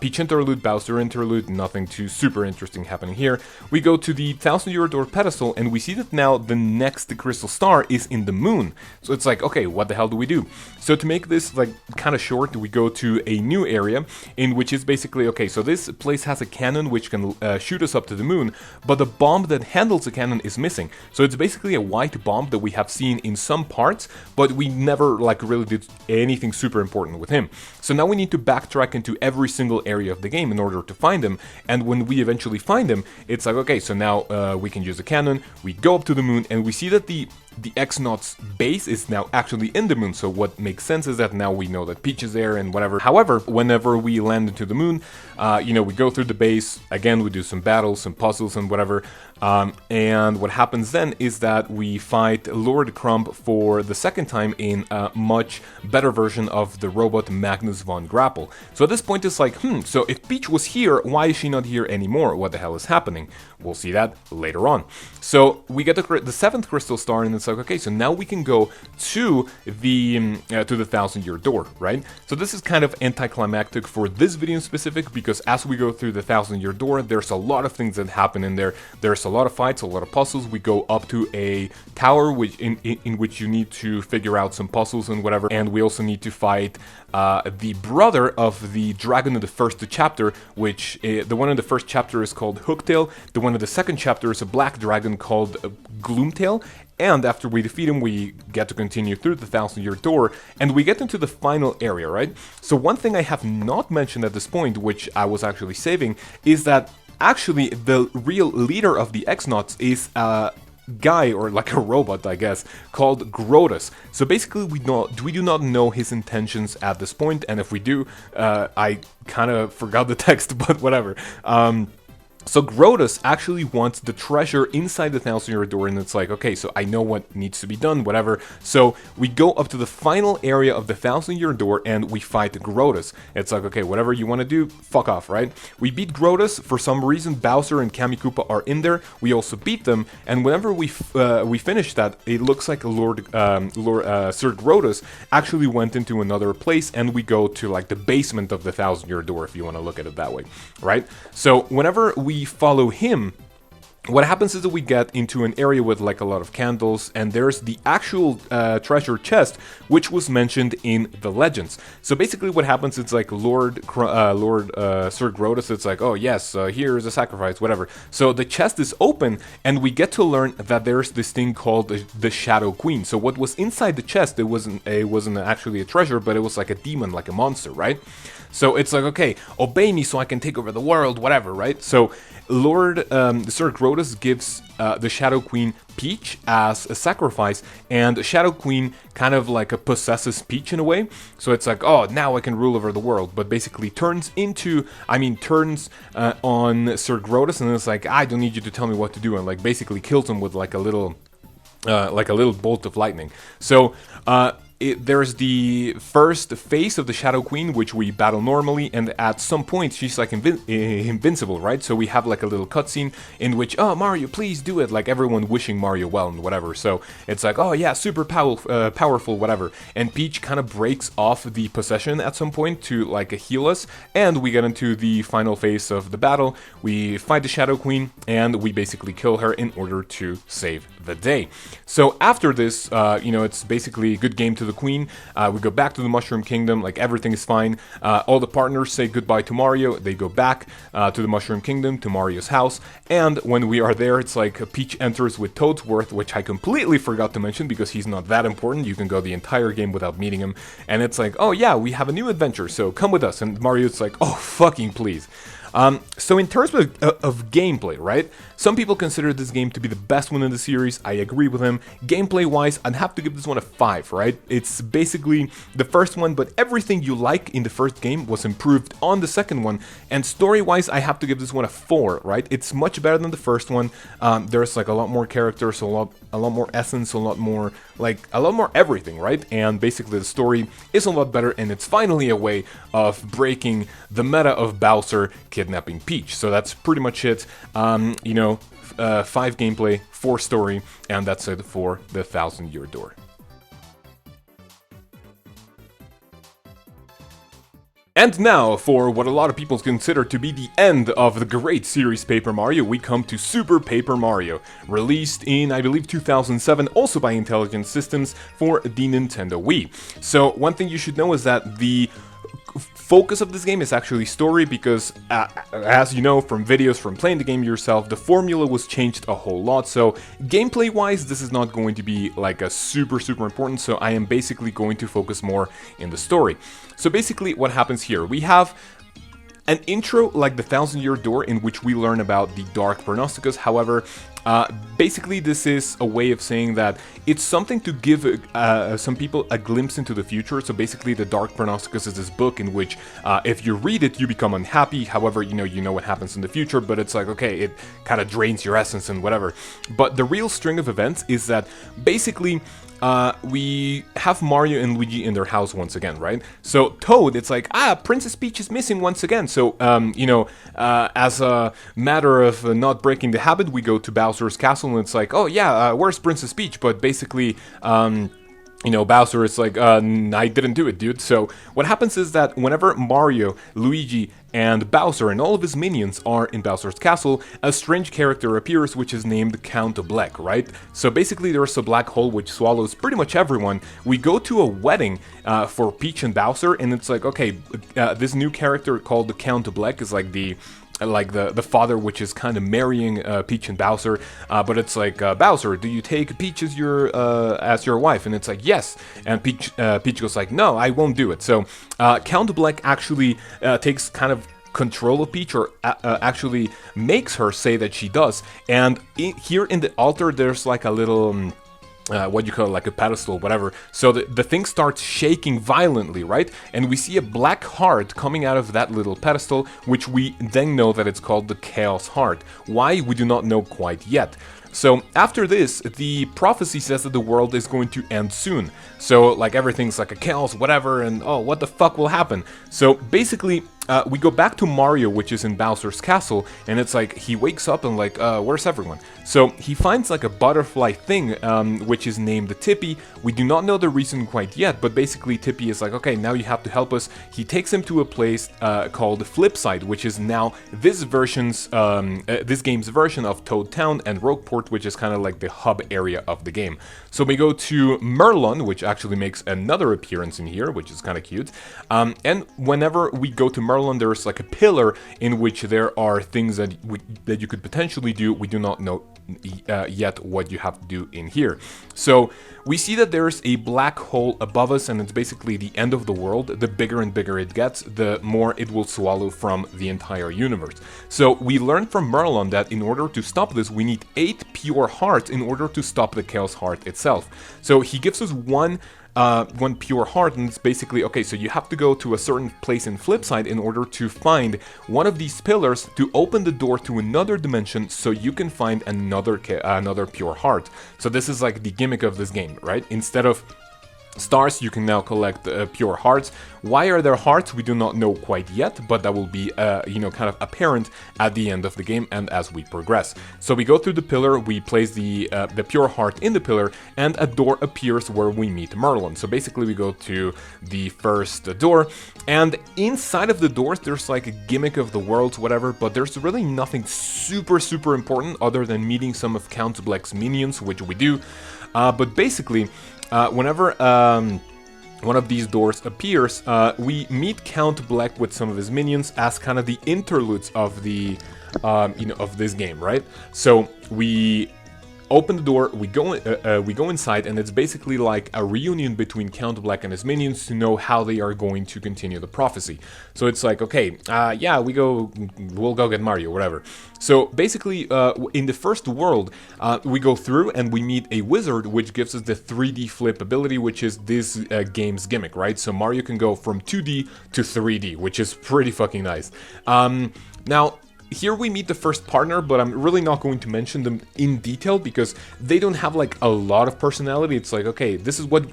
Peach interlude, Bowser interlude, nothing too super interesting happening here. We go to the 1000-year door pedestal, and we see that now the next crystal star is in the moon. So it's like, okay, what the hell do we do? So to make this like kind of short, we go to a new area in which is basically, okay, so this place has a cannon which can shoot us up to the moon, but the bomb that handles the cannon is missing. So it's basically a white bomb that we have seen in some parts, but we never like really did anything super important with him. So now we need to backtrack into every single area of the game in order to find him, and when we eventually find him, it's like, okay, so now we can use a cannon, we go up to the moon, and we see that the X-Naut's base is now actually in the moon. So what makes sense is that now we know that Peach is there and whatever. However, whenever we land into the moon, we go through the base, again, we do some battles, some puzzles and whatever, and what happens then is that we fight Lord Crumb for the second time in a much better version of the robot Magnus von Grapple. So at this point it's like, so if Peach was here, why is she not here anymore? What the hell is happening? We'll see that later on. So we get the 7th crystal star, and it's like, okay, so now we can go to the 1000-year door, right? So this is kind of anticlimactic for this video in specific, because as we go through the 1000-year door, there's a lot of things that happen in there. There's a lot of fights, a lot of puzzles. We go up to a tower in which you need to figure out some puzzles and whatever, and we also need to fight the brother of the dragon in the first chapter, which the one in the first chapter is called Hooktail, the one in the second chapter is a black dragon called Gloomtail, and after we defeat him, we get to continue through the 1000-year door, and we get into the final area, right? So one thing I have not mentioned at this point, which I was actually saving, is that actually the real leader of the X-Nauts is a guy, or like a robot, I guess, called Grotus. So basically we do not know his intentions at this point, and if we do, I kind of forgot the text, but whatever. So Grotus actually wants the treasure inside the 1000-year door, and it's like, okay, so I know what needs to be done, whatever. So we go up to the final area of the 1000-year door, and we fight Grotus. It's like, okay, whatever you want to do, fuck off, right? We beat Grotus. For some reason, Bowser and Kamikupa are in there. We also beat them, and whenever we finish that, it looks like Sir Grotus actually went into another place, and we go to like the basement of the 1000-year door, if you want to look at it that way, right? So whenever we follow him, what happens is that we get into an area with like a lot of candles, and there's the actual treasure chest, which was mentioned in the legends. So basically what happens is like Sir Grotus, it's like, oh yes, here's a sacrifice, whatever. So the chest is open, and we get to learn that there's this thing called the Shadow Queen. So what was inside the chest, it wasn't actually a treasure, but it was like a demon, like a monster, right? So it's like, okay, obey me so I can take over the world, whatever, right? So Sir Grotus gives the Shadow Queen Peach as a sacrifice, and the Shadow Queen kind of like possesses Peach in a way. So it's like, oh, now I can rule over the world, but basically turns on Sir Grotus, and it's like, I don't need you to tell me what to do, and like basically kills him with like a little bolt of lightning. So there's the first phase of the Shadow Queen, which we battle normally, and at some point she's like invincible, right? So we have like a little cutscene in which, oh, Mario, please do it, like everyone wishing Mario well and whatever. So it's like, oh yeah, super powerful, whatever. And Peach kind of breaks off the possession at some point to like heal us, and we get into the final phase of the battle. We fight the Shadow Queen, and we basically kill her in order to save the day. So after this, you know, it's basically a good game to the Queen. We go back to the Mushroom Kingdom, like everything is fine. All the partners say goodbye to Mario. They go back to the Mushroom Kingdom, to Mario's house, and when we are there, it's like Peach enters with Toadsworth, which I completely forgot to mention because he's not that important. You can go the entire game without meeting him, and it's like, oh yeah, we have a new adventure, so come with us. And Mario's like, oh fucking please. So in terms of gameplay, right? Some people consider this game to be the best one in the series. I agree with him. Gameplay-wise, I'd have to give this one a 5, right? It's basically the first one, but everything you like in the first game was improved on the second one. And story-wise, I have to give this one a 4, right? It's much better than the first one. There's like a lot more characters, a lot more essence, a lot more everything, right? And basically the story is a lot better, and it's finally a way of breaking the meta of Bowser kidnapping Peach. So that's pretty much it. You know, 5 gameplay, 4 story, and that's it for the 1000-Year Door. And now, for what a lot of people consider to be the end of the great series Paper Mario, we come to Super Paper Mario, released in, I believe, 2007, also by Intelligent Systems for the Nintendo Wii. So, one thing you should know is that the focus of this game is actually story, because as you know from videos, from playing the game yourself, the formula was changed a whole lot. So gameplay wise, this is not going to be like a super important, so I am basically going to focus more in the story. So basically what happens here, we have an intro like the 1000-Year Door in which we learn about the Dark Pronosticus. However, basically this is a way of saying that it's something to give some people a glimpse into the future. So basically the Dark Pronosticus is this book in which if you read it, you become unhappy. However, you know what happens in the future, but it's like, okay, it kind of drains your essence and whatever. But the real string of events is that basically we have Mario and Luigi in their house once again, right? So Toad, it's like, Princess Peach is missing once again. So, you know, as a matter of not breaking the habit, we go to Bowser's castle, and it's like, oh yeah, where's Princess Peach? But basically, you know, Bowser is like, I didn't do it, dude. So what happens is that whenever Mario, Luigi, and Bowser and all of his minions are in Bowser's castle, a strange character appears which is named Count Black, right? So basically there's a black hole which swallows pretty much everyone. We go to a wedding for Peach and Bowser, and it's like, okay, this new character called the Count Black is like the father, which is kind of marrying Peach and Bowser, but it's like, Bowser, do you take Peach as your wife? And it's like, yes. And Peach goes like, no, I won't do it. So Count Black actually takes kind of control of Peach, or actually makes her say that she does. And here in the altar, there's like a little what you call it, like a pedestal, whatever. So the thing starts shaking violently, right? And we see a black heart coming out of that little pedestal, which we then know that it's called the Chaos Heart. Why? We do not know quite yet. So after this, the prophecy says that the world is going to end soon. So like everything's like a chaos, whatever, and oh, what the fuck will happen? So basically, we go back to Mario, which is in Bowser's castle, and it's like he wakes up and like, where's everyone? So he finds like a butterfly thing, which is named Tippy. We do not know the reason quite yet, but basically Tippy is like, okay, now you have to help us. He takes him to a place called Flipside, which is now this game's version of Toad Town and Rogueport, which is kind of like the hub area of the game. So we go to Merlon, which actually makes another appearance in here, which is kind of cute. And whenever we go to Merlon, there's like a pillar in which there are things that you could potentially do. We do not know yet what you have to do in here. So we see that there's a black hole above us, and it's basically the end of the world. The bigger and bigger it gets, the more it will swallow from the entire universe. So we learned from Merlon that in order to stop this, we need 8 pure hearts in order to stop the Chaos Heart itself. So he gives us one pure heart, and it's basically, okay, so you have to go to a certain place in Flipside in order to find one of these pillars to open the door to another dimension, so you can find another pure heart. So this is like the gimmick of this game, right? Instead of stars, you can now collect pure hearts. Why are there hearts? We do not know quite yet, but that will be, you know, kind of apparent at the end of the game and as we progress. So we go through the pillar, we place the pure heart in the pillar, and a door appears where we meet Merlin. So basically we go to the first door, and inside of the doors there's like a gimmick of the worlds, whatever, but there's really nothing super important other than meeting some of Count Black's minions, which we do. But basically, whenever one of these doors appears, we meet Count Black with some of his minions as kind of the interludes of the, you know, of this game, right? So we open the door, we go inside, and it's basically like a reunion between Count Black and his minions to know how they are going to continue the prophecy. So it's like, okay, yeah, we'll go get Mario, whatever. So basically, in the first world, we go through and we meet a wizard, which gives us the 3D flip ability, which is this game's gimmick, right? So Mario can go from 2D to 3D, which is pretty fucking nice. Now, here we meet the first partner, but I'm really not going to mention them in detail because they don't have like a lot of personality. It's like, okay, this is what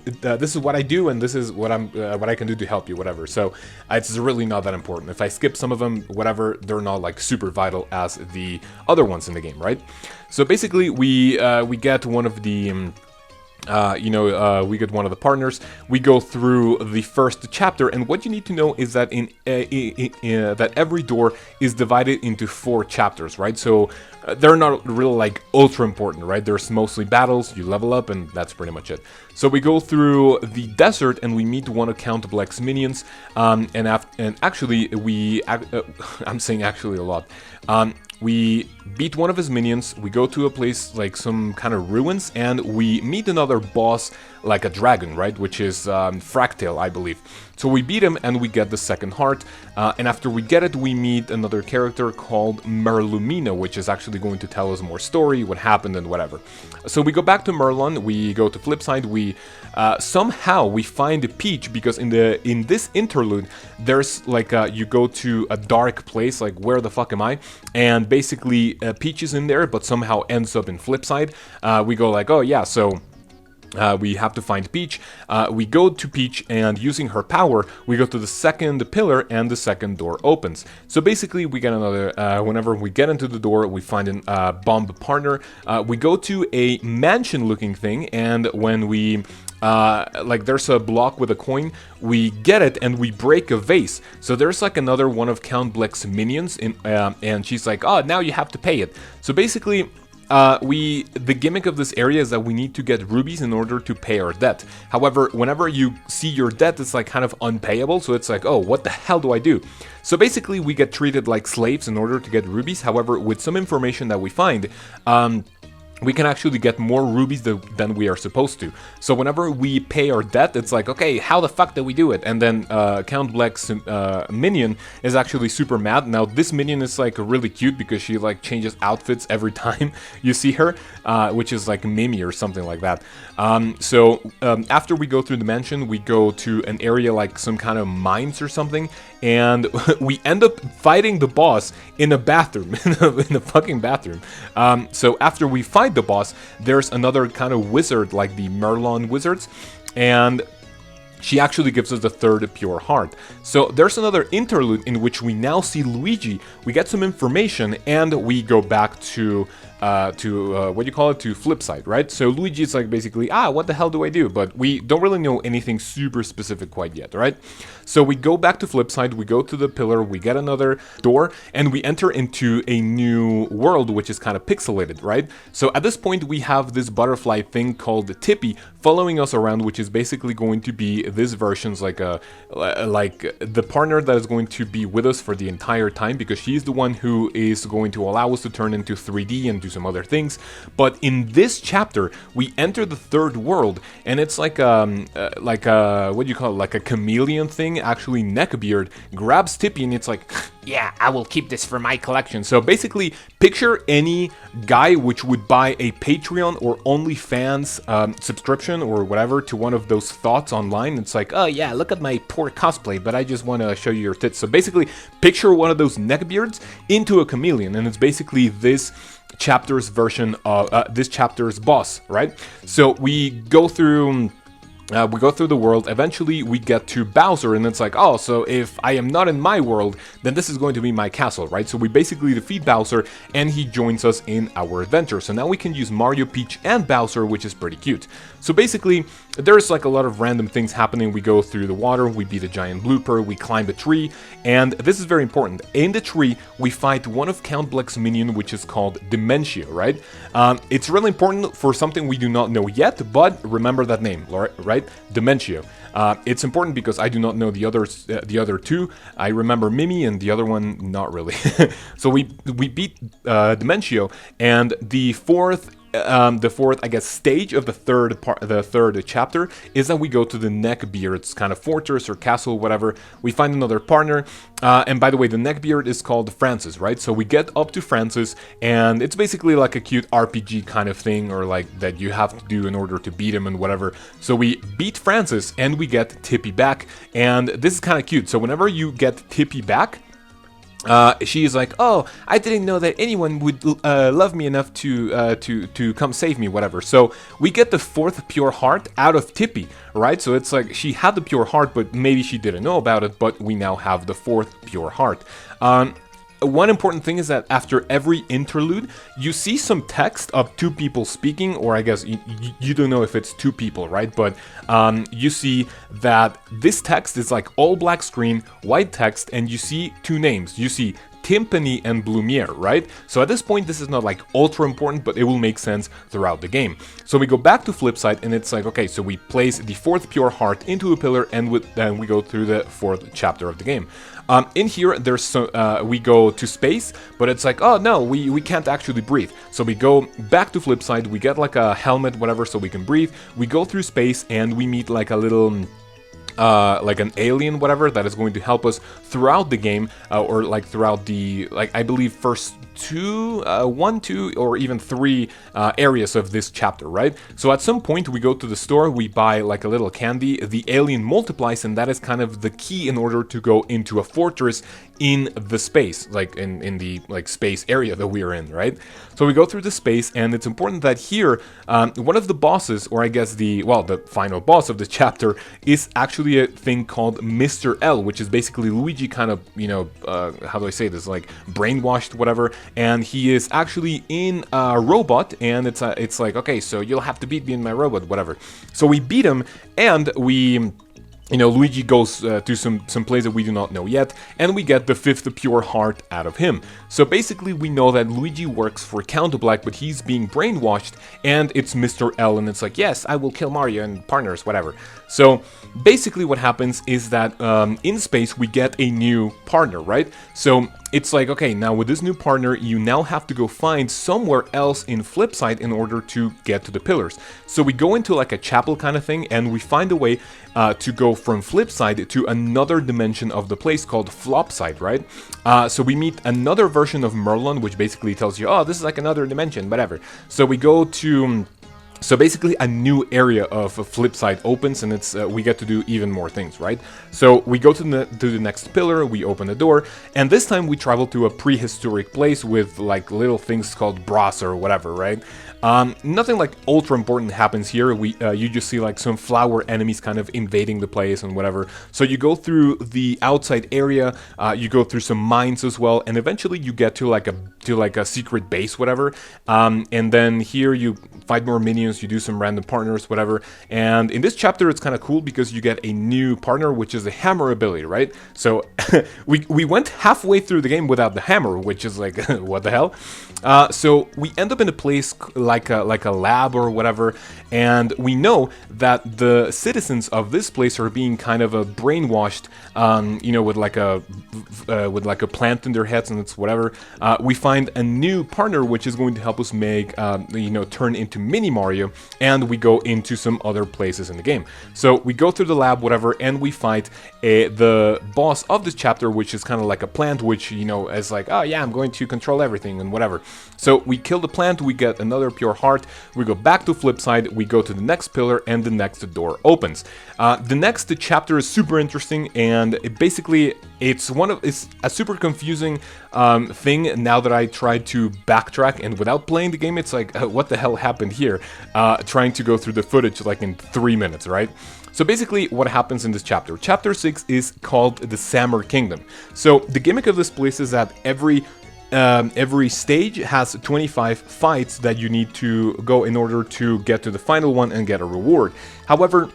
I do, and this is what I can do to help you, whatever. So it's really not that important. If I skip some of them, whatever, they're not like super vital as the other ones in the game, right? So basically, we get one of the we get one of the partners, we go through the first chapter, and what you need to know is that that every door is divided into 4 chapters, right? So they're not really like ultra important, right? There's mostly battles, you level up, and that's pretty much it. So we go through the desert and we meet one of Count Black's minions, and actually I'm saying actually a lot. We beat one of his minions, we go to a place like some kind of ruins, and we meet another boss like a dragon, right? Which is Fractal, I believe. So we beat him and we get the second heart, and after we get it, we meet another character called Merlumina, which is actually going to tell us more story, what happened and whatever. So we go back to Merlin, we go to Flipside, we somehow we find Peach, because in this interlude, there's like you go to a dark place, like where the fuck am I? And basically Peach is in there, but somehow ends up in Flipside. We go like, oh yeah, so we have to find Peach. We go to Peach, and using her power, we go to the second pillar, and the second door opens. So basically, we get another. Whenever we get into the door, we find a bomb partner. We go to a mansion-looking thing, and when we like there's a block with a coin, we get it and we break a vase. So there's like another one of Count Black's minions, and she's like, oh, now you have to pay it. So basically, the gimmick of this area is that we need to get rubies in order to pay our debt. However, whenever you see your debt, it's like kind of unpayable, so it's like, oh, what the hell do I do? So basically, we get treated like slaves in order to get rubies. However, with some information that we find, we can actually get more rubies than we are supposed to. So whenever we pay our debt, it's like, okay, how the fuck did we do it? And then Count Black's minion is actually super mad. Now this minion is like really cute because she like changes outfits every time you see her, which is like Mimi or something like that. After we go through the mansion, we go to an area like some kind of mines or something, and we end up fighting the boss in a bathroom, in a fucking bathroom. So after we fight the boss, there's another kind of wizard like the Merlin wizards, and she actually gives us the third pure heart. So there's another interlude in which we now see Luigi, we get some information, and we go back to Flipside, right? So Luigi is like basically, what the hell do I do? But we don't really know anything super specific quite yet, right? So we go back to Flipside, we go to the pillar, we get another door, and we enter into a new world, which is kind of pixelated, right? So at this point, we have this butterfly thing called Tippy following us around, which is basically going to be this version's like the partner that is going to be with us for the entire time, because she's the one who is going to allow us to turn into 3D and do some other things. But in this chapter, we enter the third world, and it's like what do you call it? Like a chameleon thing. Actually, Neckbeard grabs Tippy, and it's like, yeah, I will keep this for my collection. So basically, picture any guy which would buy a Patreon or OnlyFans subscription or whatever to one of those thoughts online. It's like, oh yeah, look at my poor cosplay, but I just want to show you your tits. So basically, picture one of those neckbeards into a chameleon, and it's basically this chapter's version of this chapter's boss, right? So we go through We go through the world, eventually we get to Bowser, and it's like, oh, so if I am not in my world, then this is going to be my castle, right? So we basically defeat Bowser, and he joins us in our adventure. So now we can use Mario, Peach, and Bowser, which is pretty cute. So basically, there's like a lot of random things happening. We go through the water, we beat a giant blooper, we climb a tree, and this is very important. In the tree, we fight one of Count Bleck's minion, which is called Dementio, right? It's really important for something we do not know yet, but remember that name, right? Dementio. It's important because I do not know the other two. I remember Mimi and the other one not really. So we beat Dementio, and the fourth, I guess, stage of the third chapter is that we go to the Neckbeard's kind of fortress or castle, whatever. We find another partner, and by the way, the Neckbeard is called Francis, right? So we get up to Francis, and it's basically like a cute RPG kind of thing, or like that you have to do in order to beat him and whatever. So we beat Francis, and we get Tippy back, and this is kind of cute. So whenever you get Tippy back, she is like, oh, I didn't know that anyone would love me enough to come save me, whatever. So we get the fourth pure heart out of Tippy, right? So it's like she had the pure heart, but maybe she didn't know about it, but we now have the fourth pure heart. One important thing is that after every interlude, you see some text of two people speaking, or I guess you don't know if it's two people, right? But you see that this text is like all black screen, white text, and you see two names. You see Timpani and Blumiere, right? So at this point, this is not like ultra important, but it will make sense throughout the game. So we go back to Flipside, and it's like, okay, so we place the fourth pure heart into a pillar, and then we go through the fourth chapter of the game. In here, there's we go to space, but it's like, oh no, we can't actually breathe. So we go back to Flipside, we get like a helmet, whatever, so we can breathe. We go through space, and we meet like a little like an alien, whatever, that is going to help us throughout the game, or like throughout the, like, I believe first one, two, or even three areas of this chapter, right? So at some point we go to the store, we buy like a little candy, the alien multiplies, and that is kind of the key in order to go into a fortress in the space, like in the like space area that we are in, right? So we go through the space, and it's important that here, one of the bosses, or I guess the final boss of the chapter, is actually a thing called Mr. L, which is basically Luigi kind of, you know, how do I say this, like brainwashed, whatever, and he is actually in a robot, and it's like, okay, so you'll have to beat me in my robot, whatever. So we beat him, and we, you know, Luigi goes to some place that we do not know yet, and we get the fifth pure heart out of him. So basically we know that Luigi works for Count Bleck, but he's being brainwashed, and it's Mr. L, and it's like, yes, I will kill Mario and partners, whatever. So basically what happens is that in space we get a new partner, right? So it's like, okay, now with this new partner, you now have to go find somewhere else in Flipside in order to get to the pillars. So we go into like a chapel kind of thing, and we find a way to go from Flipside to another dimension of the place called Flopside, right? So we meet another version of Merlon, which basically tells you, oh, this is like another dimension, whatever. So we go to... So basically a new area of Flipside opens, and it's we get to do even more things, right? So we go to the next pillar, we open the door, and this time we travel to a prehistoric place with like little things called bras or whatever, right? Nothing like ultra important happens here. You just see like some flower enemies kind of invading the place and whatever. So you go through the outside area, you go through some mines as well, and eventually you get to like a secret base, whatever. And then here you fight more minions, you do some random partners, whatever. And in this chapter, it's kind of cool because you get a new partner, which is a hammer ability, right? So we went halfway through the game without the hammer, which is like, what the hell? So we end up in a place like a lab or whatever, and we know that the citizens of this place are being kind of brainwashed, you know, with like a plant in their heads, and it's whatever. We find a new partner which is going to help us make, you know, turn into Mini Mario, and we go into some other places in the game. So we go through the lab, whatever, and we fight the boss of this chapter, which is kind of like a plant, which, you know, is like, oh yeah, I'm going to control everything and whatever. So we kill the plant, we get another pure heart, we go back to flip side, we go to the next pillar, and the next door opens. The next chapter is super interesting, and it's a super confusing thing now that I tried to backtrack, and without playing the game, it's like, what the hell happened here? Trying to go through the footage like in 3 minutes, right? So basically what happens in this chapter. Chapter 6 is called the Summer Kingdom. So the gimmick of this place is that every stage has 25 fights that you need to go in order to get to the final one and get a reward. However,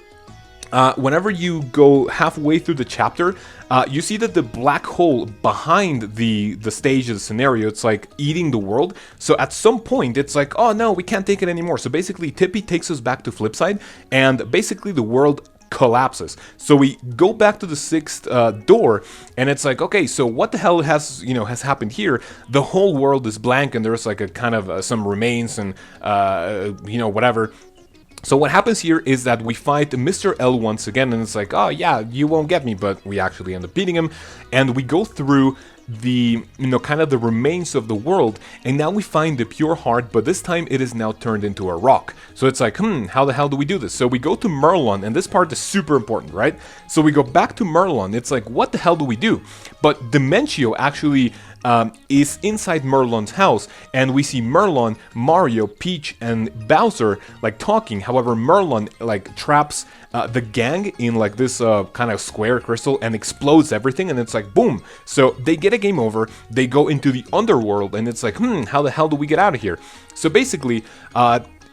whenever you go halfway through the chapter, you see that the black hole behind the stage of the scenario, it's like eating the world. So at some point, it's like, oh no, we can't take it anymore. So basically, Tippy takes us back to Flipside, and basically the world collapses. So we go back to the 6th door, and it's like, okay, so what the hell has happened here? The whole world is blank, and there's like a kind of some remains and whatever. So what happens here is that we fight Mr. L once again, and it's like, oh yeah, you won't get me, but we actually end up beating him, and we go through the kind of the remains of the world, and now we find the pure heart, but this time it is now turned into a rock. So it's like, how the hell do we do this? So we go to Merlon, and this part is super important, right? So we go back to Merlon. It's like, what the hell do we do? But Dementio actually is inside Merlon's house, and we see Merlon, Mario, Peach, and Bowser like talking. However, Merlon like traps the gang in like this kind of square crystal and explodes everything, and it's like boom. So they get a game over. They go into the underworld, and it's like, how the hell do we get out of here? So basically,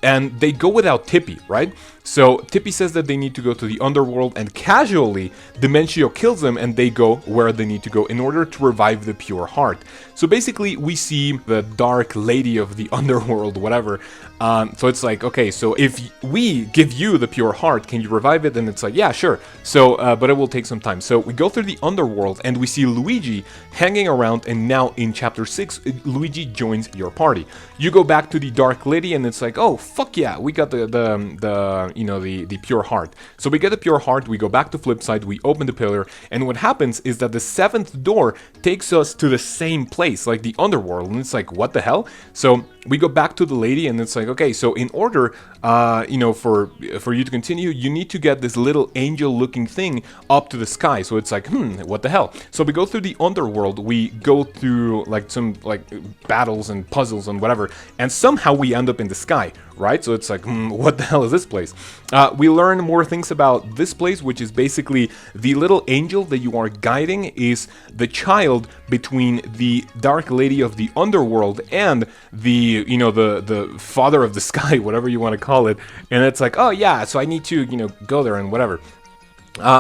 and they go without Tippy, right? So Tippy says that they need to go to the underworld, and casually Dementio kills them, and they go where they need to go in order to revive the pure heart. So basically we see the dark lady of the underworld, whatever. So it's like, okay, so if we give you the pure heart, can you revive it? And it's like, yeah, sure. So but it will take some time. So we go through the underworld, and we see Luigi hanging around, and now in chapter 6 Luigi joins your party. You go back to the dark lady, and it's like, oh fuck yeah, we got the pure heart. So we get the pure heart, we go back to Flipside, we open the pillar, and what happens is that the 7th door takes us to the same place, like the underworld, and it's like, what the hell? So we go back to the lady, and it's like, okay, so in order, for you to continue, you need to get this little angel-looking thing up to the sky. So it's like, what the hell? So we go through the underworld, we go through like some like battles and puzzles and whatever, and somehow we end up in the sky, right? So it's like, what the hell is this place? We learn more things about this place, which is basically the little angel that you are guiding is the child between the dark lady of the underworld and the father of the sky, whatever you want to call it. And it's like, oh yeah, so I need to go there and whatever.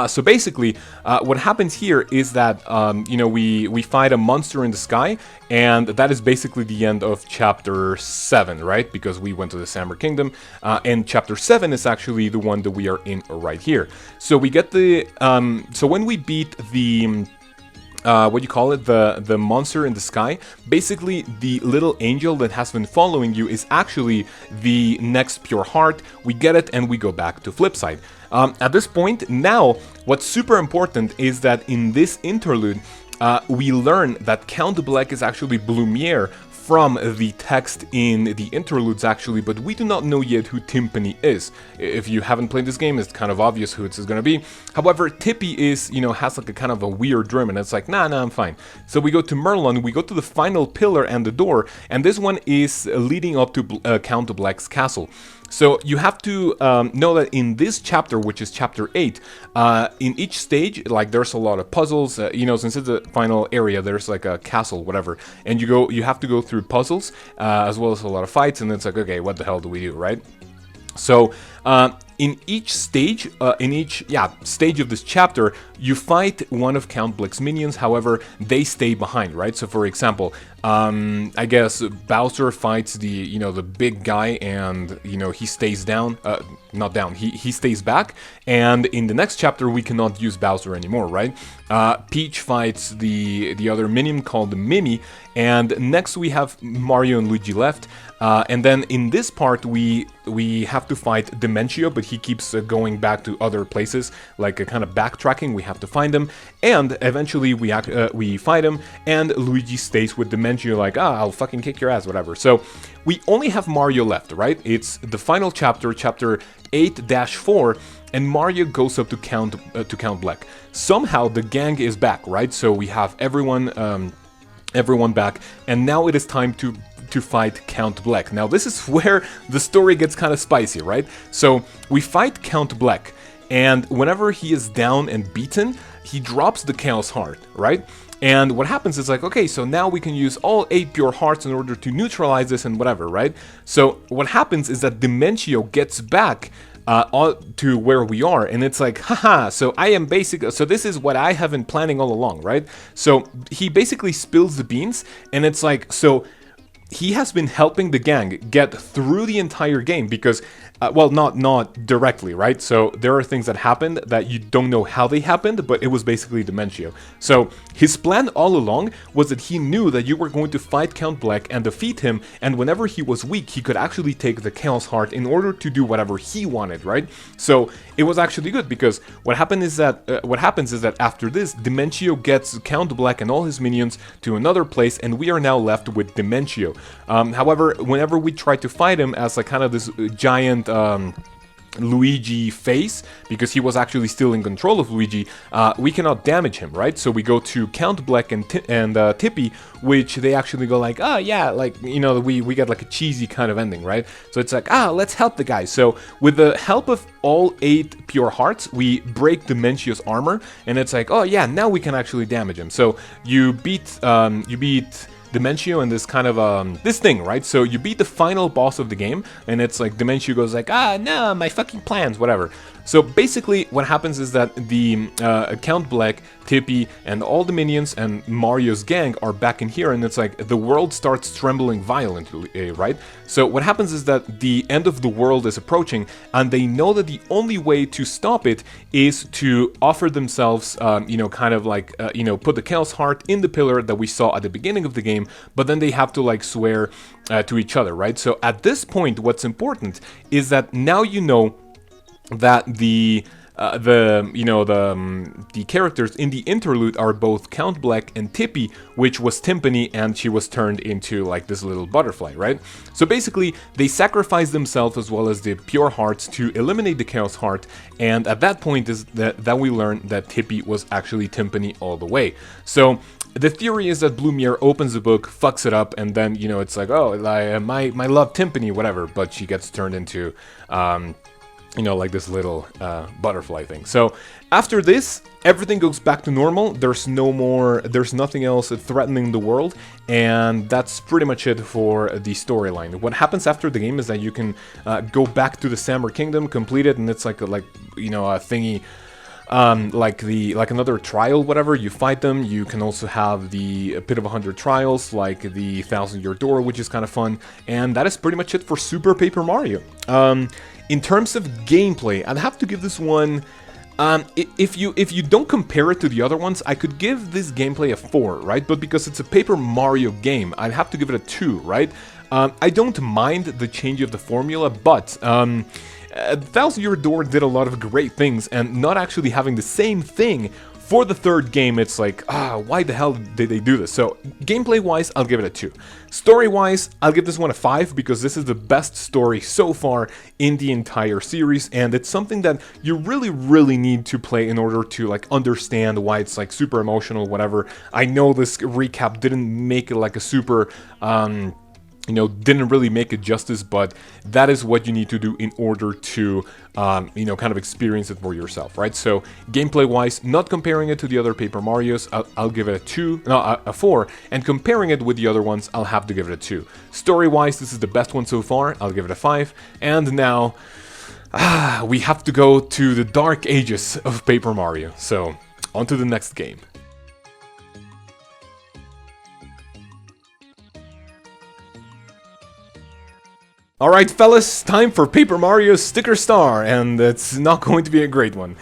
So basically, what happens here is that, we fight a monster in the sky, and that is basically the end of chapter 7, right? Because we went to the Summer Kingdom, and chapter 7 is actually the one that we are in right here. So we get so when we beat the the monster in the sky, basically the little angel that has been following you is actually the next pure heart. We get it, and we go back to Flipside. At this point, now, what's super important is that in this interlude, we learn that Count Black is actually Blumiere from the text in the interludes actually, but we do not know yet who Timpani is. If you haven't played this game, it's kind of obvious who it's gonna be. However, Tippy is, has like a kind of a weird drum, and it's like, nah, I'm fine. So we go to Merlon, we go to the final pillar and the door, and this one is leading up to Count Black's castle. So you have to know that in this chapter, which is chapter 8, in each stage, like there's a lot of puzzles, since it's the final area, there's like a castle, whatever, and you have to go through puzzles, as well as a lot of fights, and it's like, okay, what the hell do we do, right? So, in each stage, stage of this chapter, you fight one of Count Black's minions. However, they stay behind, right? So, for example, I guess Bowser fights the big guy, and he stays down. Not down. He stays back. And in the next chapter, we cannot use Bowser anymore, right? Peach fights the other minion called the Mimi, and next we have Mario and Luigi left. And then in this part, we have to fight Dementio, but he keeps going back to other places, like a kind of backtracking. We have to find him, and eventually we fight him, and Luigi stays with Dementio, like, I'll fucking kick your ass, whatever. So we only have Mario left, right? It's the final chapter, chapter 8-4, and Mario goes up to Count Black. Somehow the gang is back, right? So we have everyone back, and now it is time to fight Count Black. Now this is where the story gets kind of spicy, right? So we fight Count Black, and whenever he is down and beaten, he drops the Chaos Heart, right? And what happens is like, okay, so now we can use all 8 pure hearts in order to neutralize this and whatever, right? So what happens is that Dimentio gets back to where we are, and it's like, haha, so this is what I have been planning all along, right? So he basically spills the beans, and it's like, so he has been helping the gang get through the entire game because, well, not directly, right? So there are things that happened that you don't know how they happened, but it was basically Dimentio. So his plan all along was that he knew that you were going to fight Count Black and defeat him, and whenever he was weak, he could actually take the Chaos Heart in order to do whatever he wanted, right? So it was actually good because what happens is that after this, Dimentio gets Count Black and all his minions to another place, and we are now left with Dimentio. However, whenever we try to fight him as like kind of this giant Luigi face, because he was actually still in control of Luigi, we cannot damage him, right? So we go to Count Black and Tippy, which they actually go like, oh yeah, like, you know, we get like a cheesy kind of ending, right? So it's like, let's help the guy. So with the help of all 8 pure hearts, we break Dimentio's armor, and it's like, oh yeah, now we can actually damage him. So you beat Dimentio and this kind of this thing, right? So you beat the final boss of the game, and it's like Dimentio goes like, no, my fucking plans, whatever. So basically what happens is that the Count Black, Tippy, and all the minions and Mario's gang are back in here, and it's like the world starts trembling violently, right? So what happens is that the end of the world is approaching, and they know that the only way to stop it is to offer themselves, kind of like, put the Chaos Heart in the pillar that we saw at the beginning of the game, but then they have to like swear to each other, right? So at this point, what's important is that now you know that the characters in the interlude are both Count Black and Tippy, which was Timpani, and she was turned into like this little butterfly, right? So basically, they sacrifice themselves as well as the pure hearts to eliminate the Chaos Heart, and at that point is that we learn that Tippy was actually Timpani all the way. So the theory is that Blumiere opens the book, fucks it up, and then, it's like, oh, my love Timpani, whatever, but she gets turned into like this little butterfly thing. So after this, everything goes back to normal. There's nothing else threatening the world, and that's pretty much it for the storyline. What happens after the game is that you can go back to the Samur Kingdom, complete it, and it's like a thingy. Like another trial, whatever, you fight them. You can also have the Pit of 100 Trials, like the 1000-Year Door, which is kind of fun, and that is pretty much it for Super Paper Mario. In terms of gameplay, I'd have to give this one, if you don't compare it to the other ones, I could give this gameplay a 4, right? But because it's a Paper Mario game, I'd have to give it a 2, right? I don't mind the change of the formula, but 1000-Year Door did a lot of great things, and not actually having the same thing for the third game, it's like, why the hell did they do this? So, gameplay-wise, I'll give it a 2. Story-wise, I'll give this one a 5, because this is the best story so far in the entire series, and it's something that you really, really need to play in order to, like, understand why it's, like, super emotional, whatever. I know this recap didn't make it, like, a super, didn't really make it justice, but that is what you need to do in order to, kind of experience it for yourself, right? So, gameplay-wise, not comparing it to the other Paper Marios, I'll give it a 4, and comparing it with the other ones, I'll have to give it a 2. Story-wise, this is the best one so far, I'll give it a 5, and now, we have to go to the dark ages of Paper Mario, so, on to the next game. Alright fellas, time for Paper Mario Sticker Star, and it's not going to be a great one.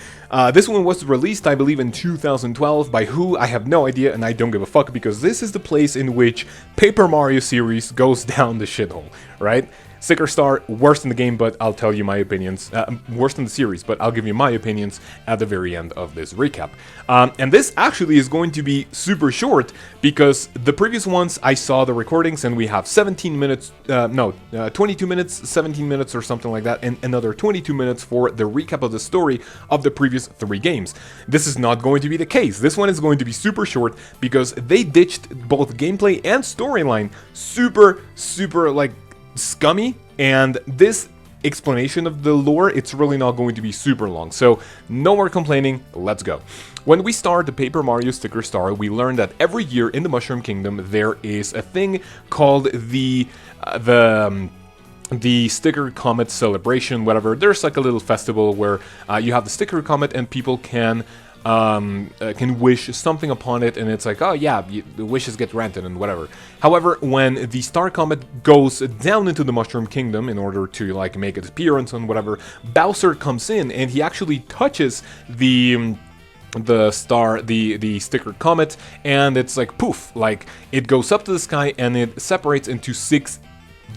This one was released, I believe, in 2012, by who, I have no idea, and I don't give a fuck, because this is the place in which Paper Mario series goes down the shithole, right? Sticker Star, worst in the game, but I'll tell you my opinions. Worst in the series, but I'll give you my opinions at the very end of this recap. And this actually is going to be super short, because the previous ones I saw the recordings and we have 17 minutes, 22 minutes, 17 minutes or something like that, and another 22 minutes for the recap of the story of the previous 3 games. This is not going to be the case. This one is going to be super short because they ditched both gameplay and storyline super like scummy, and this explanation of the lore, it's really not going to be super long, so no more complaining, let's go. When we start the Paper Mario Sticker Star, we learn that every year in the Mushroom Kingdom there is a thing called the Sticker Comet Celebration, whatever. There's like a little festival where you have the Sticker Comet and people can wish something upon it, and it's like, oh yeah, the wishes get granted and whatever. However, when the Star Comet goes down into the Mushroom Kingdom in order to like make its appearance and whatever, Bowser comes in and he actually touches the Sticker Comet, and it's like poof, like it goes up to the sky and it separates into 6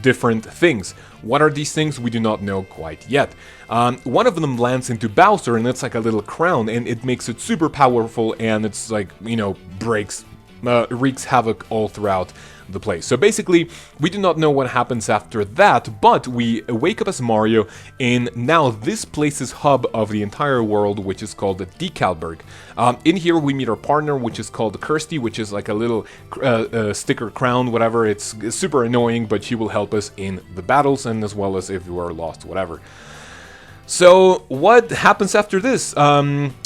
different things. What are these things? We do not know quite yet. One of them lands into Bowser, and it's like a little crown, and it makes it super powerful, and it's like, you know, wreaks havoc all throughout the place. So basically, we do not know what happens after that, but we wake up as Mario in now this place's hub of the entire world, which is called the Decalberg. In here, we meet our partner, which is called Kirsty, which is like a little sticker crown, whatever. It's super annoying, but she will help us in the battles, and as well as if you are lost, whatever. So what happens after this?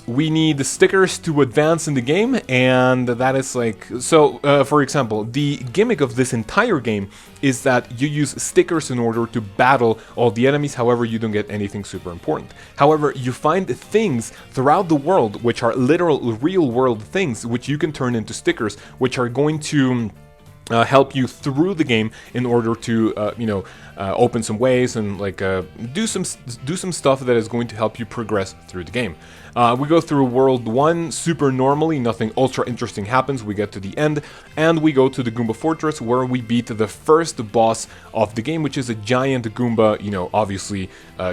We need the stickers to advance in the game, and that is like, so for example, the gimmick of this entire game is that you use stickers in order to battle all the enemies. However, you don't get anything super important. However, you find things throughout the world which are literal real world things which you can turn into stickers, which are going to help you through the game in order to open some ways and like do some stuff that is going to help you progress through the game. We go through World 1 super normally, nothing ultra interesting happens. We get to the end and we go to the Goomba Fortress, where we beat the first boss of the game, which is a giant Goomba, you know, obviously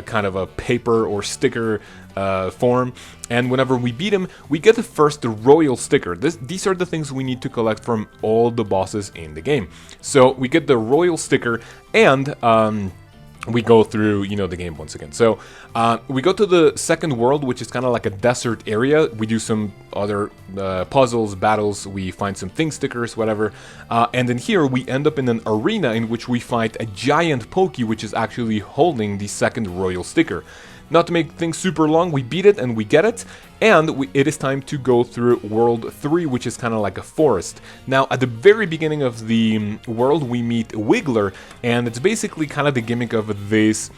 kind of a paper or sticker form. And whenever we beat him, we get the first royal sticker. These are the things we need to collect from all the bosses in the game. So we get the royal sticker, and we go through, you know, the game once again. So we go to the second world, which is kind of like a desert area. We do some other puzzles, battles, we find some thing stickers, whatever. And then here we end up in an arena in which we fight a giant Pokey, which is actually holding the second royal sticker. Not to make things super long, we beat it and we get it, and it is time to go through World 3, which is kind of like a forest. Now, at the very beginning of the world, we meet Wiggler, and it's basically kind of the gimmick of this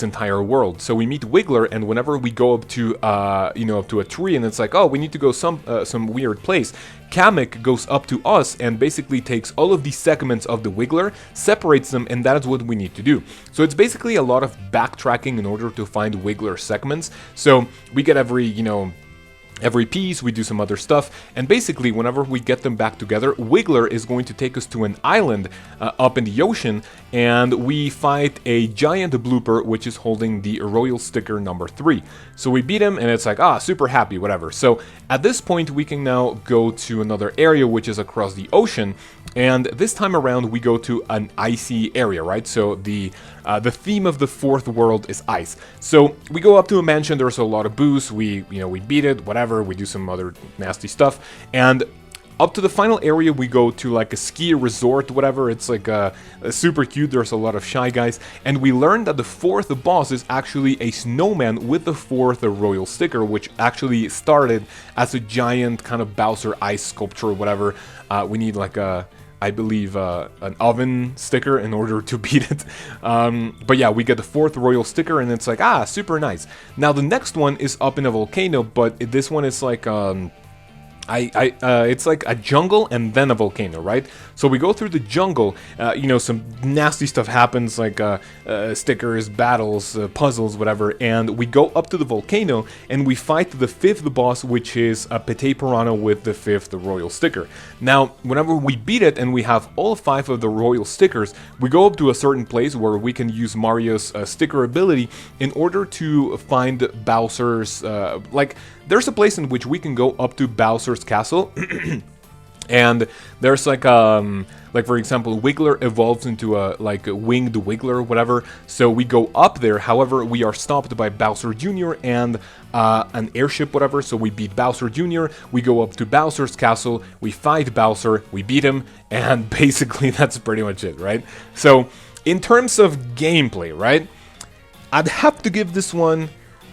entire world. So we meet Wiggler, and whenever we go up to up to a tree, and it's like, oh, we need to go some weird place, Kamek goes up to us and basically takes all of these segments of the Wiggler, separates them, and that is what we need to do. So it's basically a lot of backtracking in order to find Wiggler segments. So we get every piece, we do some other stuff, and basically whenever we get them back together, Wiggler is going to take us to an island up in the ocean, and we fight a giant blooper which is holding the royal sticker number 3. So we beat him and it's like, super happy, whatever. So at this point we can now go to another area which is across the ocean, and this time around we go to an icy area, right? So the theme of the fourth world is ice. So we go up to a mansion, there's a lot of booze, we beat it, whatever, we do some other nasty stuff, and up to the final area we go to like a ski resort, whatever. It's like super cute, there's a lot of Shy Guys, and we learn that the fourth boss is actually a snowman with the fourth royal sticker, which actually started as a giant kind of Bowser ice sculpture, whatever. We need like I believe an oven sticker in order to beat it. But yeah, we get the fourth royal sticker and it's like, super nice. Now the next one is up in a volcano, but this one is like It's like a jungle and then a volcano, right? So we go through the jungle, some nasty stuff happens, like stickers, battles, puzzles, whatever, and we go up to the volcano and we fight the 5th boss, which is a Pete Piranha with the 5th royal sticker. Now, whenever we beat it and we have all 5 of the royal stickers, we go up to a certain place where we can use Mario's sticker ability in order to find Bowser's, there's a place in which we can go up to Bowser's castle, and there's like for example, Wiggler evolves into a winged Wiggler or whatever. So we go up there. However, we are stopped by Bowser Jr. and an airship, whatever. So we beat Bowser Jr. We go up to Bowser's castle. We fight Bowser. We beat him, and basically that's pretty much it, right? So in terms of gameplay, right, I'd have to give this one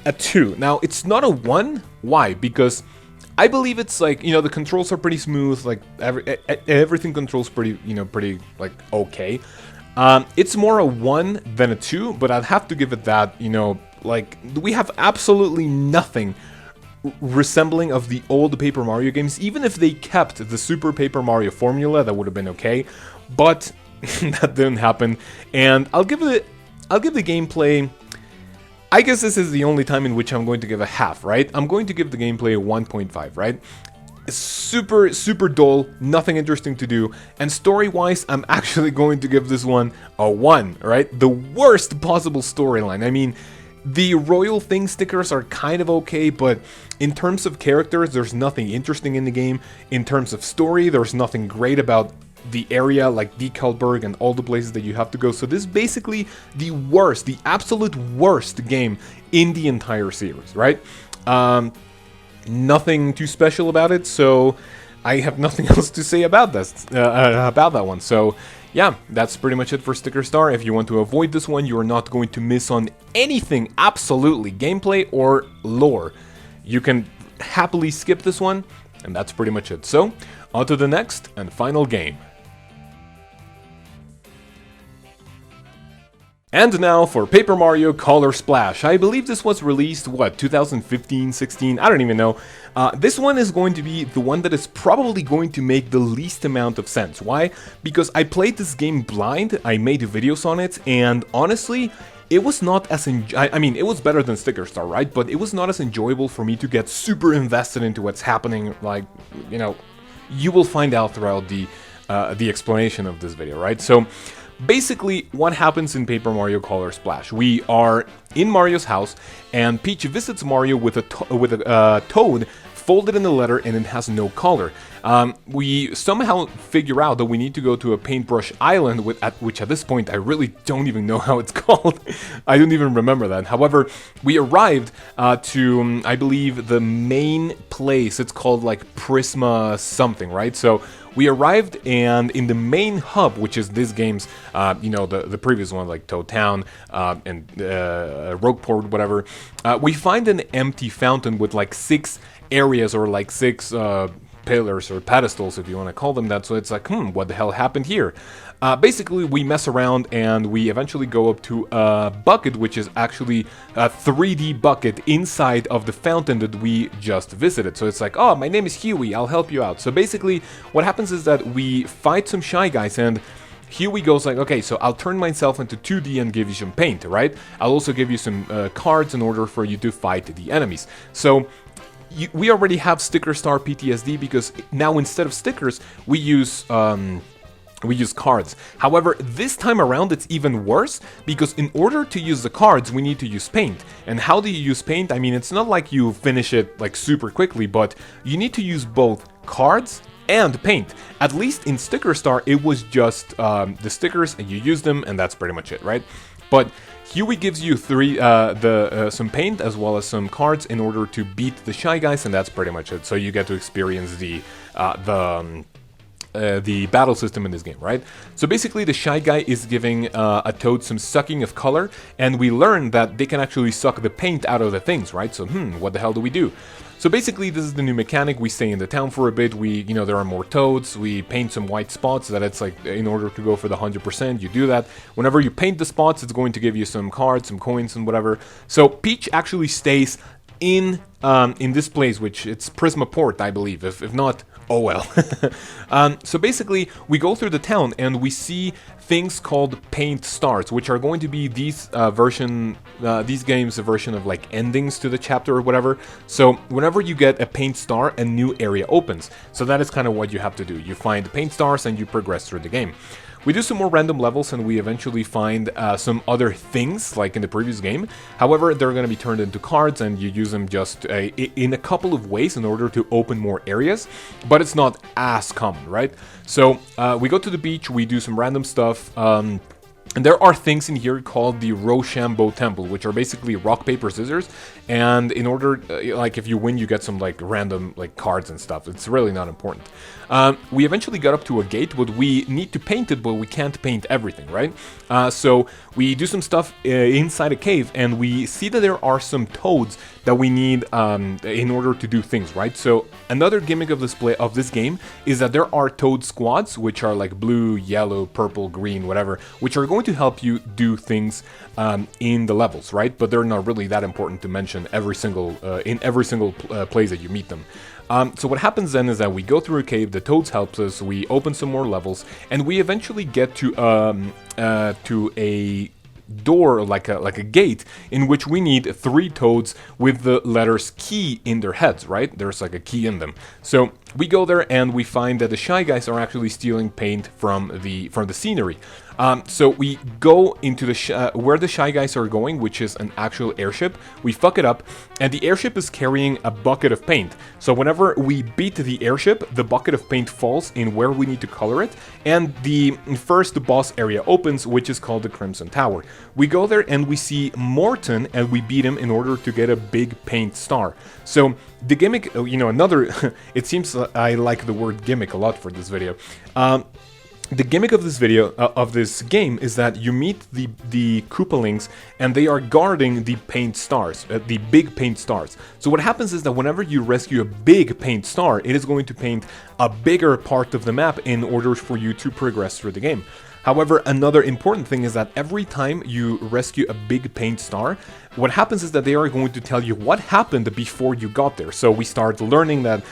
a 2. Now, it's not a 1. Why? Because I believe it's the controls are pretty smooth, everything controls pretty okay. It's more a 1 than a 2, but I'd have to give it that, we have absolutely nothing resembling of the old Paper Mario games. Even if they kept the Super Paper Mario formula, that would have been okay, but that didn't happen. And I'll give the gameplay, I guess this is the only time in which I'm going to give a half, right? I'm going to give the gameplay a 1.5, right? It's super dull, nothing interesting to do, and story-wise, I'm actually going to give this one a 1, right? The worst possible storyline. I mean, the Royal Thing stickers are kind of okay, but in terms of characters, there's nothing interesting in the game. In terms of story, there's nothing great about the area, like Decalberg and all the places that you have to go. So this is basically the worst, the absolute worst game in the entire series, right? Nothing too special about it, so I have nothing else to say about this, about that one. So yeah, that's pretty much it for Sticker Star. If you want to avoid this one, you are not going to miss on anything, absolutely, gameplay or lore. You can happily skip this one, and that's pretty much it. So, on to the next and final game. And now for Paper Mario Color Splash. I believe this was released, 2015, 16? I don't even know. This one is going to be the one that is probably going to make the least amount of sense. Why? Because I played this game blind, I made videos on it, and honestly, it was not as I mean, it was better than Sticker Star, right? But it was not as enjoyable for me to get super invested into what's happening, you will find out throughout the explanation of this video, right? So, basically, what happens in Paper Mario Color Splash? We are in Mario's house, and Peach visits Mario with a toad folded in a letter, and it has no color. We somehow figure out that we need to go to a paintbrush island, which at this point I really don't even know how it's called. I don't even remember that. However, we arrived to, I believe, the main place. It's called Prisma something, right? So we arrived, and in the main hub, which is this game's, the previous one, like Toad Town and Rogueport, whatever, we find an empty fountain with 6 areas or 6 pillars or pedestals, if you want to call them that. So it's what the hell happened here? Basically, we mess around and we eventually go up to a bucket, which is actually a 3D bucket inside of the fountain that we just visited. So it's oh, my name is Huey, I'll help you out. So basically, what happens is that we fight some Shy Guys, and Huey goes okay, so I'll turn myself into 2D and give you some paint, right? I'll also give you some cards in order for you to fight the enemies. So we already have Sticker Star PTSD because now instead of stickers, we use cards. However, this time around it's even worse because in order to use the cards, we need to use paint. And how do you use paint? I mean, it's not like you finish it super quickly, but you need to use both cards and paint. At least in Sticker Star, it was just the stickers and you use them, and that's pretty much it, right? But Huey gives you some paint as well as some cards in order to beat the Shy Guys, and that's pretty much it. So you get to experience the battle system in this game, right? So basically, the Shy Guy is giving a Toad some sucking of color, and we learn that they can actually suck the paint out of the things, right? So, what the hell do we do? So basically, this is the new mechanic. We stay in the town for a bit. There are more Toads. We paint some white spots that it's in order to go for the 100%, you do that. Whenever you paint the spots, it's going to give you some cards, some coins, and whatever. So Peach actually stays in this place, which it's Prisma Port, I believe. If not, oh well. So basically, we go through the town and we see things called paint stars, which are going to be these games' version of like endings to the chapter or whatever. So whenever you get a paint star, a new area opens. So that is kind of what you have to do. You find the paint stars and you progress through the game. We do some more random levels and we eventually find some other things like in the previous game. However, they're going to be turned into cards and you use them just in a couple of ways in order to open more areas, but it's not as common, right? So we go to the beach, we do some random stuff. And there are things in here called the Rochambeau Temple, which are basically rock, paper, scissors. And in order, like if you win, you get some like random like cards and stuff. It's really not important. We eventually got up to a gate, but we need to paint it, but we can't paint everything, right? So we do some stuff inside a cave, and we see that there are some toads that we need in order to do things, right? So another gimmick of this game is that there are toad squads, which are like blue, yellow, purple, green, whatever, which are going to help you do things in the levels, right? But they're not really that important to mention in every single place that you meet them. So what happens then is that we go through a cave, the toads helps us, we open some more levels, and we eventually get to a door, like a gate, in which we need 3 toads with the letters key in their heads, right? There's like a key in them. So we go there and we find that the Shy Guys are actually stealing paint from the scenery. So we go into where the Shy Guys are going, which is an actual airship. We fuck it up, and the airship is carrying a bucket of paint. So whenever we beat the airship, the bucket of paint falls in where we need to color it, and the first boss area opens, which is called the Crimson Tower. We go there and we see Morton, and we beat him in order to get a big paint star. So the gimmick, it seems I like the word gimmick a lot for this video. The gimmick of this of this game is that you meet the Koopalings and they are guarding the paint stars, the big paint stars. So what happens is that whenever you rescue a big paint star, it is going to paint a bigger part of the map in order for you to progress through the game. However, another important thing is that every time you rescue a big paint star, what happens is that they are going to tell you what happened before you got there. So we start learning that,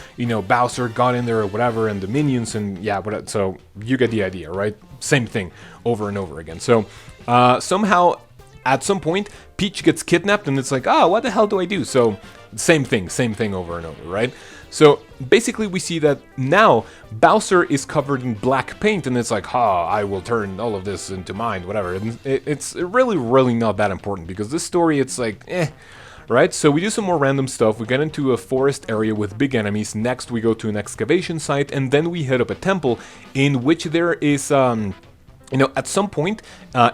Bowser got in there or whatever, and the minions, and yeah, so you get the idea, right? Same thing over and over again. So somehow, at some point, Peach gets kidnapped, and it's like, what the hell do I do? So same thing over and over, right? So basically we see that now Bowser is covered in black paint, and it's like, I will turn all of this into mine, whatever. And it's really not that important, because this story, it's like, right? So we do some more random stuff, we get into a forest area with big enemies, next we go to an excavation site, and then we hit up a temple in which there is... at some point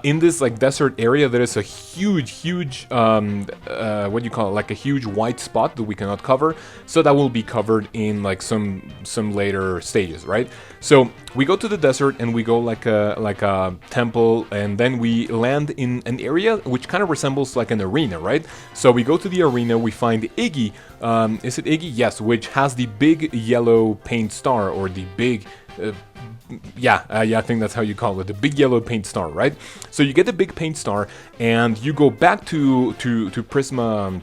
in this like desert area, there is a huge what do you call it, like a huge white spot that we cannot cover, so that will be covered in like some later stages, right? So we go to the desert and we go like a temple, and then we land in an area which kind of resembles like an arena, right? So we go to the arena, we find Iggy, is it Iggy? Yes, which has the big yellow paint star, or the big I think that's how you call it, the big yellow paint star, right? So you get the big paint star, and you go back to Prisma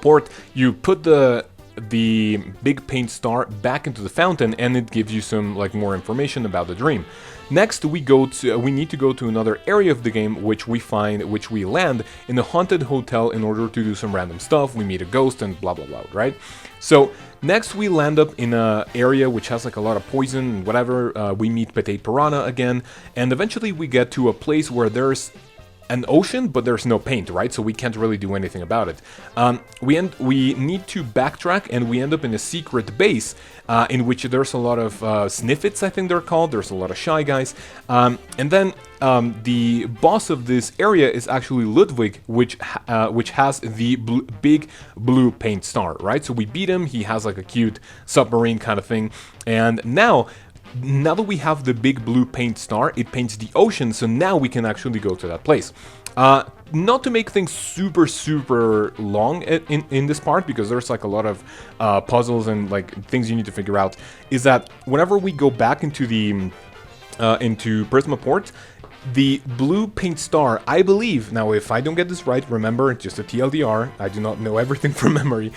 Port. You put the big paint star back into the fountain, and it gives you some like more information about the dream. Next, we need to go to another area of the game, which we land in a haunted hotel in order to do some random stuff. We meet a ghost and blah blah blah, right? So next we land up in an area which has like a lot of poison and whatever. We meet Petite Piranha again, and eventually we get to a place where there's an ocean, but there's no paint, right? So we can't really do anything about it. We need to backtrack, and we end up in a secret base in which there's a lot of sniffits, I think they're called. There's a lot of Shy Guys. And then the boss of this area is actually Ludwig, which has the big blue paint star, right? So we beat him. He has like a cute submarine kind of thing. And now that we have the big blue paint star, it paints the ocean, so now we can actually go to that place. Not to make things super long in this part, because there's like a lot of puzzles and like things you need to figure out, is that whenever we go back into Prisma Port, the blue paint star, I believe, now if I don't get this right, remember, just a TLDR, I do not know everything from memory,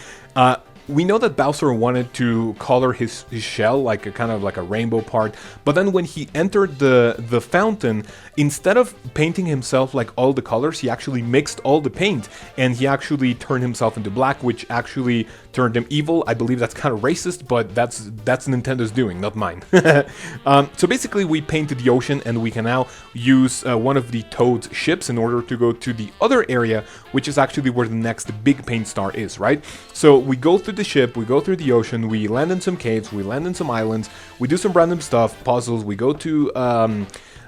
we know that Bowser wanted to color his shell like a kind of like a rainbow part, but then when he entered the fountain, instead of painting himself like all the colors, he actually mixed all the paint, and he actually turned himself into black, which actually turned him evil. I believe that's kind of racist, but that's Nintendo's doing, not mine. So basically we painted the ocean, and we can now use one of the Toad's ships in order to go to the other area, which is actually where the next big paint star is, right? So we go through the ship, we go through the ocean, we land in some caves, we land in some islands, we do some random stuff, puzzles, we go to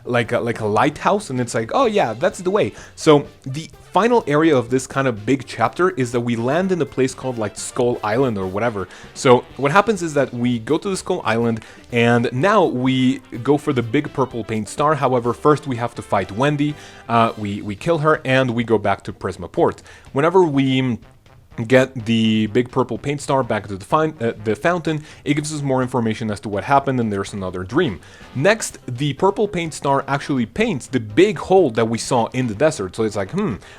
like a lighthouse, and it's like, oh yeah, that's the way. So the final area of this kind of big chapter is that we land in a place called like Skull Island or whatever. So what happens is that we go to the Skull Island, and now we go for the big purple paint star. However, first we have to fight Wendy, we kill her, and we go back to Prisma Port. Whenever we get the big purple paint star back to the fountain, it gives us more information as to what happened, and there's another dream. Next, the purple paint star actually paints the big hole that we saw in the desert. So it's like,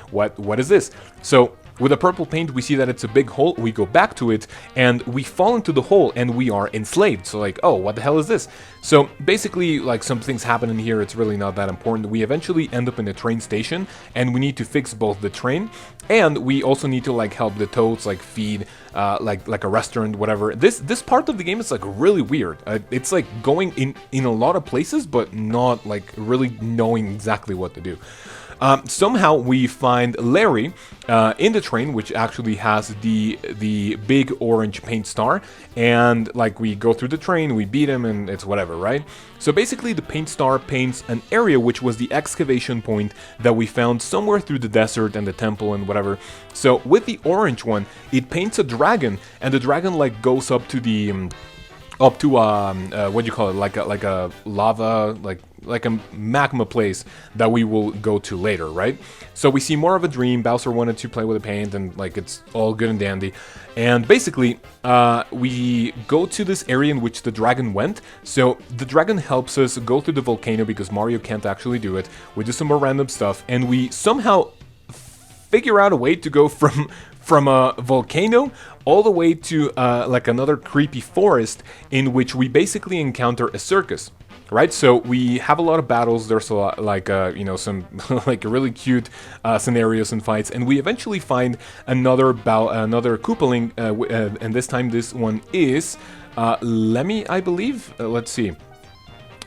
what is this? So with the purple paint, we see that it's a big hole, we go back to it, and we fall into the hole, and we are enslaved. So like, oh, what the hell is this? So basically, like, some things happen in here, it's really not that important. We eventually end up in a train station, and we need to fix both the train, and we also need to, like, help the Toads, like, feed, like a restaurant, whatever. This part of the game is, like, really weird. It's, like, going in a lot of places, but not, like, really knowing exactly what to do. Somehow we find Larry in the train, which actually has the big orange paint star, and like we go through the train, we beat him, and it's whatever, right? So basically the paint star paints an area which was the excavation point that we found somewhere through the desert and the temple and whatever. So with the orange one, it paints a dragon, and the dragon like goes up to the what do you call it, like a lava, like a magma place that we will go to later, right? So we see more of a dream. Bowser wanted to play with the paint, and like it's all good and dandy. And basically, we go to this area in which the dragon went. So the dragon helps us go through the volcano because Mario can't actually do it. We do some more random stuff, and we somehow figure out a way to go from a volcano all the way to like another creepy forest in which we basically encounter a circus, right? So we have a lot of battles. There's a lot, like you know, some like really cute scenarios and fights, and we eventually find another Koopaling, and this time this one is Lemmy, I believe. Let's see.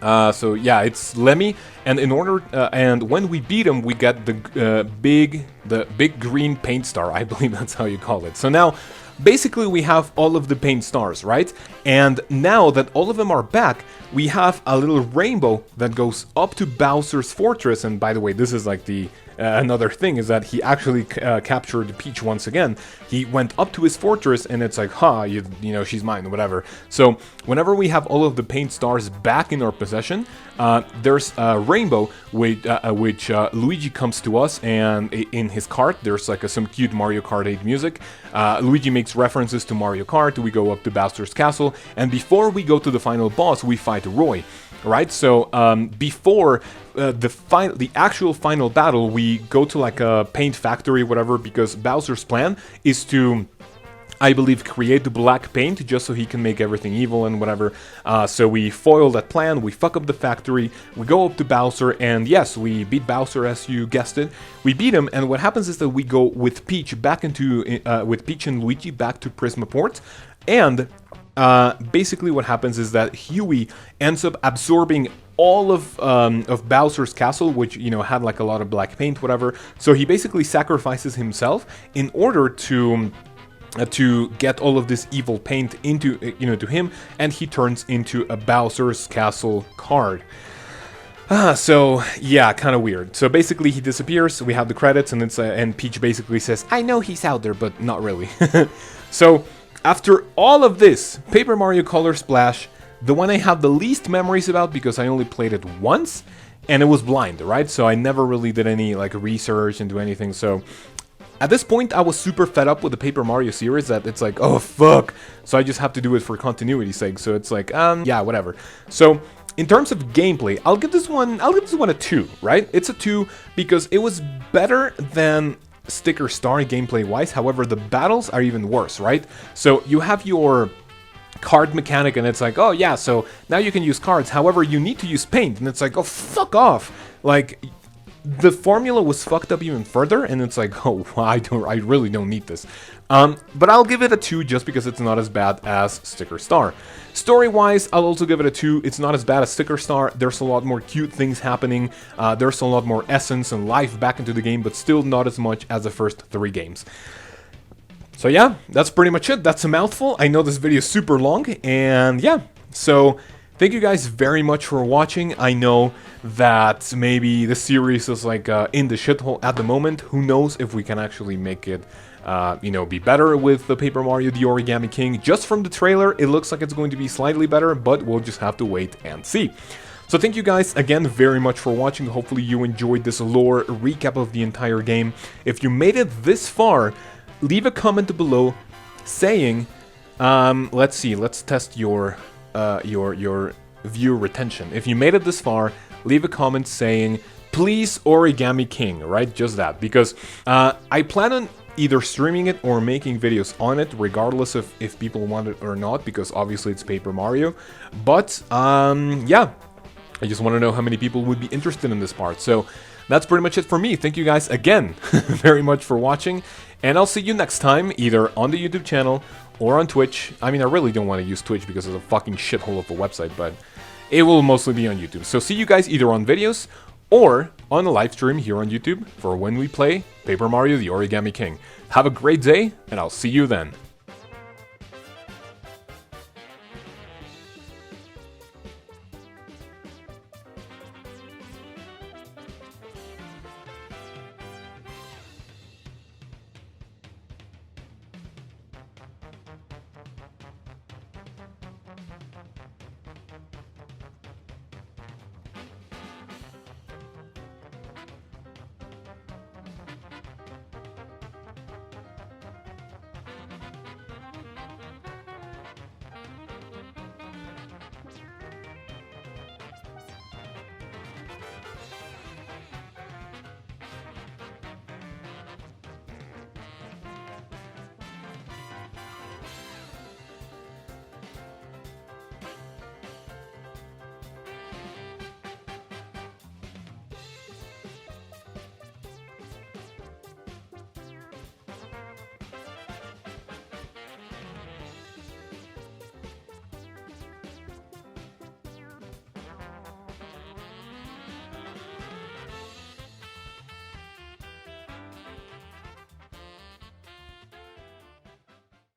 So yeah, it's Lemmy, and in order and when we beat him, we get the big green paint star. I believe that's how you call it. So now, basically, we have all of the paint stars, right? And now that all of them are back, we have a little rainbow that goes up to Bowser's fortress. And by the way, this is like the another thing is that he actually captured Peach once again. He went up to his fortress, and it's like, you know, she's mine, whatever. So whenever we have all of the paint stars back in our possession, there's a rainbow which Luigi comes to us, and in his cart there's like some cute Mario Kart 8 music. Luigi makes references to Mario Kart. We go up to Bowser's castle, and before we go to the final boss, we fight Roy. Right, so before the actual final battle, we go to like a paint factory, whatever, because Bowser's plan is to, I believe, create the black paint just so he can make everything evil and whatever. So we foil that plan, we fuck up the factory, we go up to Bowser, and yes, we beat Bowser, as you guessed it. We beat him, and what happens is that we go with Peach back into with Peach and Luigi back to Prisma Port, and basically what happens is that Huey ends up absorbing all of Bowser's castle, which, you know, had like a lot of black paint, whatever. So he basically sacrifices himself in order to get all of this evil paint into, you know, to him, and he turns into a Bowser's castle card. So yeah, kind of weird. So basically he disappears, we have the credits, and it's and Peach basically says, I know he's out there, but not really. So after all of this, Paper Mario Color Splash, the one I have the least memories about because I only played it once, and it was blind, right? So I never really did any like research into anything. So at this point, I was super fed up with the Paper Mario series that it's like, oh fuck. So I just have to do it for continuity's sake. So it's like, yeah, whatever. So in terms of gameplay, I'll give this one a 2, right? It's a 2 because it was better than Sticker Star gameplay-wise. However, the battles are even worse, right? So you have your card mechanic, and it's like, oh yeah, so now you can use cards. However, you need to use paint, and it's like, oh, fuck off. Like, the formula was fucked up even further, and it's like, oh, I really don't need this. But I'll give it a 2 just because it's not as bad as Sticker Star. Story-wise, I'll also give it a 2. It's not as bad as Sticker Star. There's a lot more cute things happening. There's a lot more essence and life back into the game, but still not as much as the first 3 games. So yeah, that's pretty much it. That's a mouthful. I know this video is super long, and yeah. So thank you guys very much for watching. I know that maybe the series is like in the shithole at the moment. Who knows if we can actually make it, you know, be better with the Paper Mario the Origami King. Just from the trailer, it looks like it's going to be slightly better, but we'll just have to wait and see. So thank you guys again very much for watching. Hopefully you enjoyed this lore recap of the entire game. If you made it this far, leave a comment below saying, let's see, let's test your viewer retention. If you made it this far, leave a comment saying, please Origami King, right? Just that, because I plan on either streaming it or making videos on it, regardless of if people want it or not, because obviously it's Paper Mario. But, yeah, I just want to know how many people would be interested in this part. So that's pretty much it for me. Thank you guys again very much for watching, and I'll see you next time, either on the YouTube channel or on Twitch. I mean, I really don't want to use Twitch because it's a fucking shithole of a website, but it will mostly be on YouTube. So see you guys either on videos or on a live stream here on YouTube for when we play Paper Mario the Origami King. Have a great day, and I'll see you then.